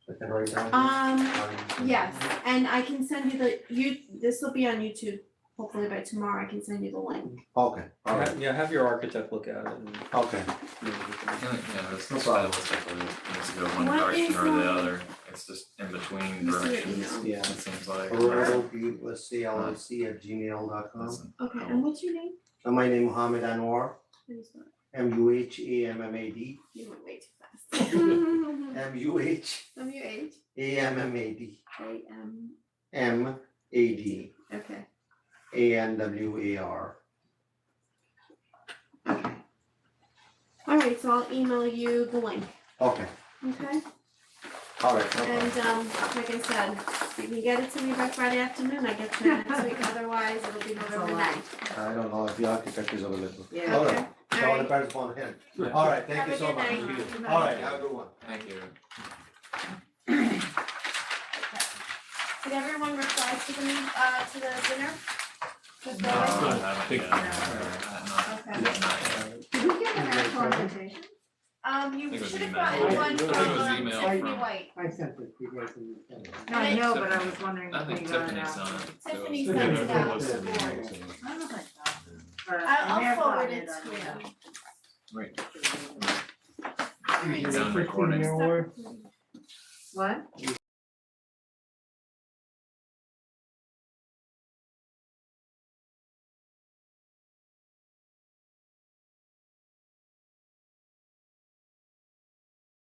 I can write down. Yes, and I can send you this will be on YouTube, hopefully by tomorrow, I can send you the link. Okay, all right, Yeah, have your architect look at it and. okay. Yeah, it's not stylistically, it needs to go one What direction is, or the other, it's just in between Let me see your directions, email. Yeah. it seems like. Roberto P. let's see, LLC@gmail.com. Listen, Okay, and what's your name? My name Mohammed Anwar, How do you spell it? MUHAMMAD, You went way too fast. MUHAMMAD, WHAMAD, okay. ANWAR. Okay. All right, so I'll email you the link, Okay, okay? all right, no problem. And like I said, if you can get it to me by Friday afternoon, I get to it next week, otherwise it'll be November 9th. I don't know if the architect is available. Yeah. All Okay, right, all so all right. depends upon him. All right, thank Have you a so good much. night. All right, have a good one. Thank you. Did everyone reply to the dinner? Just No, forward? I haven't yet. Okay. Not yet. Did we get an actual invitation? You think it was should have email. gotten one I think it from was email Tiffany from- White. I sent it to you guys in the. No, I know, but I was wondering I if we think got it Tiffany's out. on it. Tiffany So- sent it Yeah, out. was Yeah. to me. I don't know if I got it. Or I may I'll have forward gotten it on to email. you. Wait. Did you get a Done recording. 15-year award? What?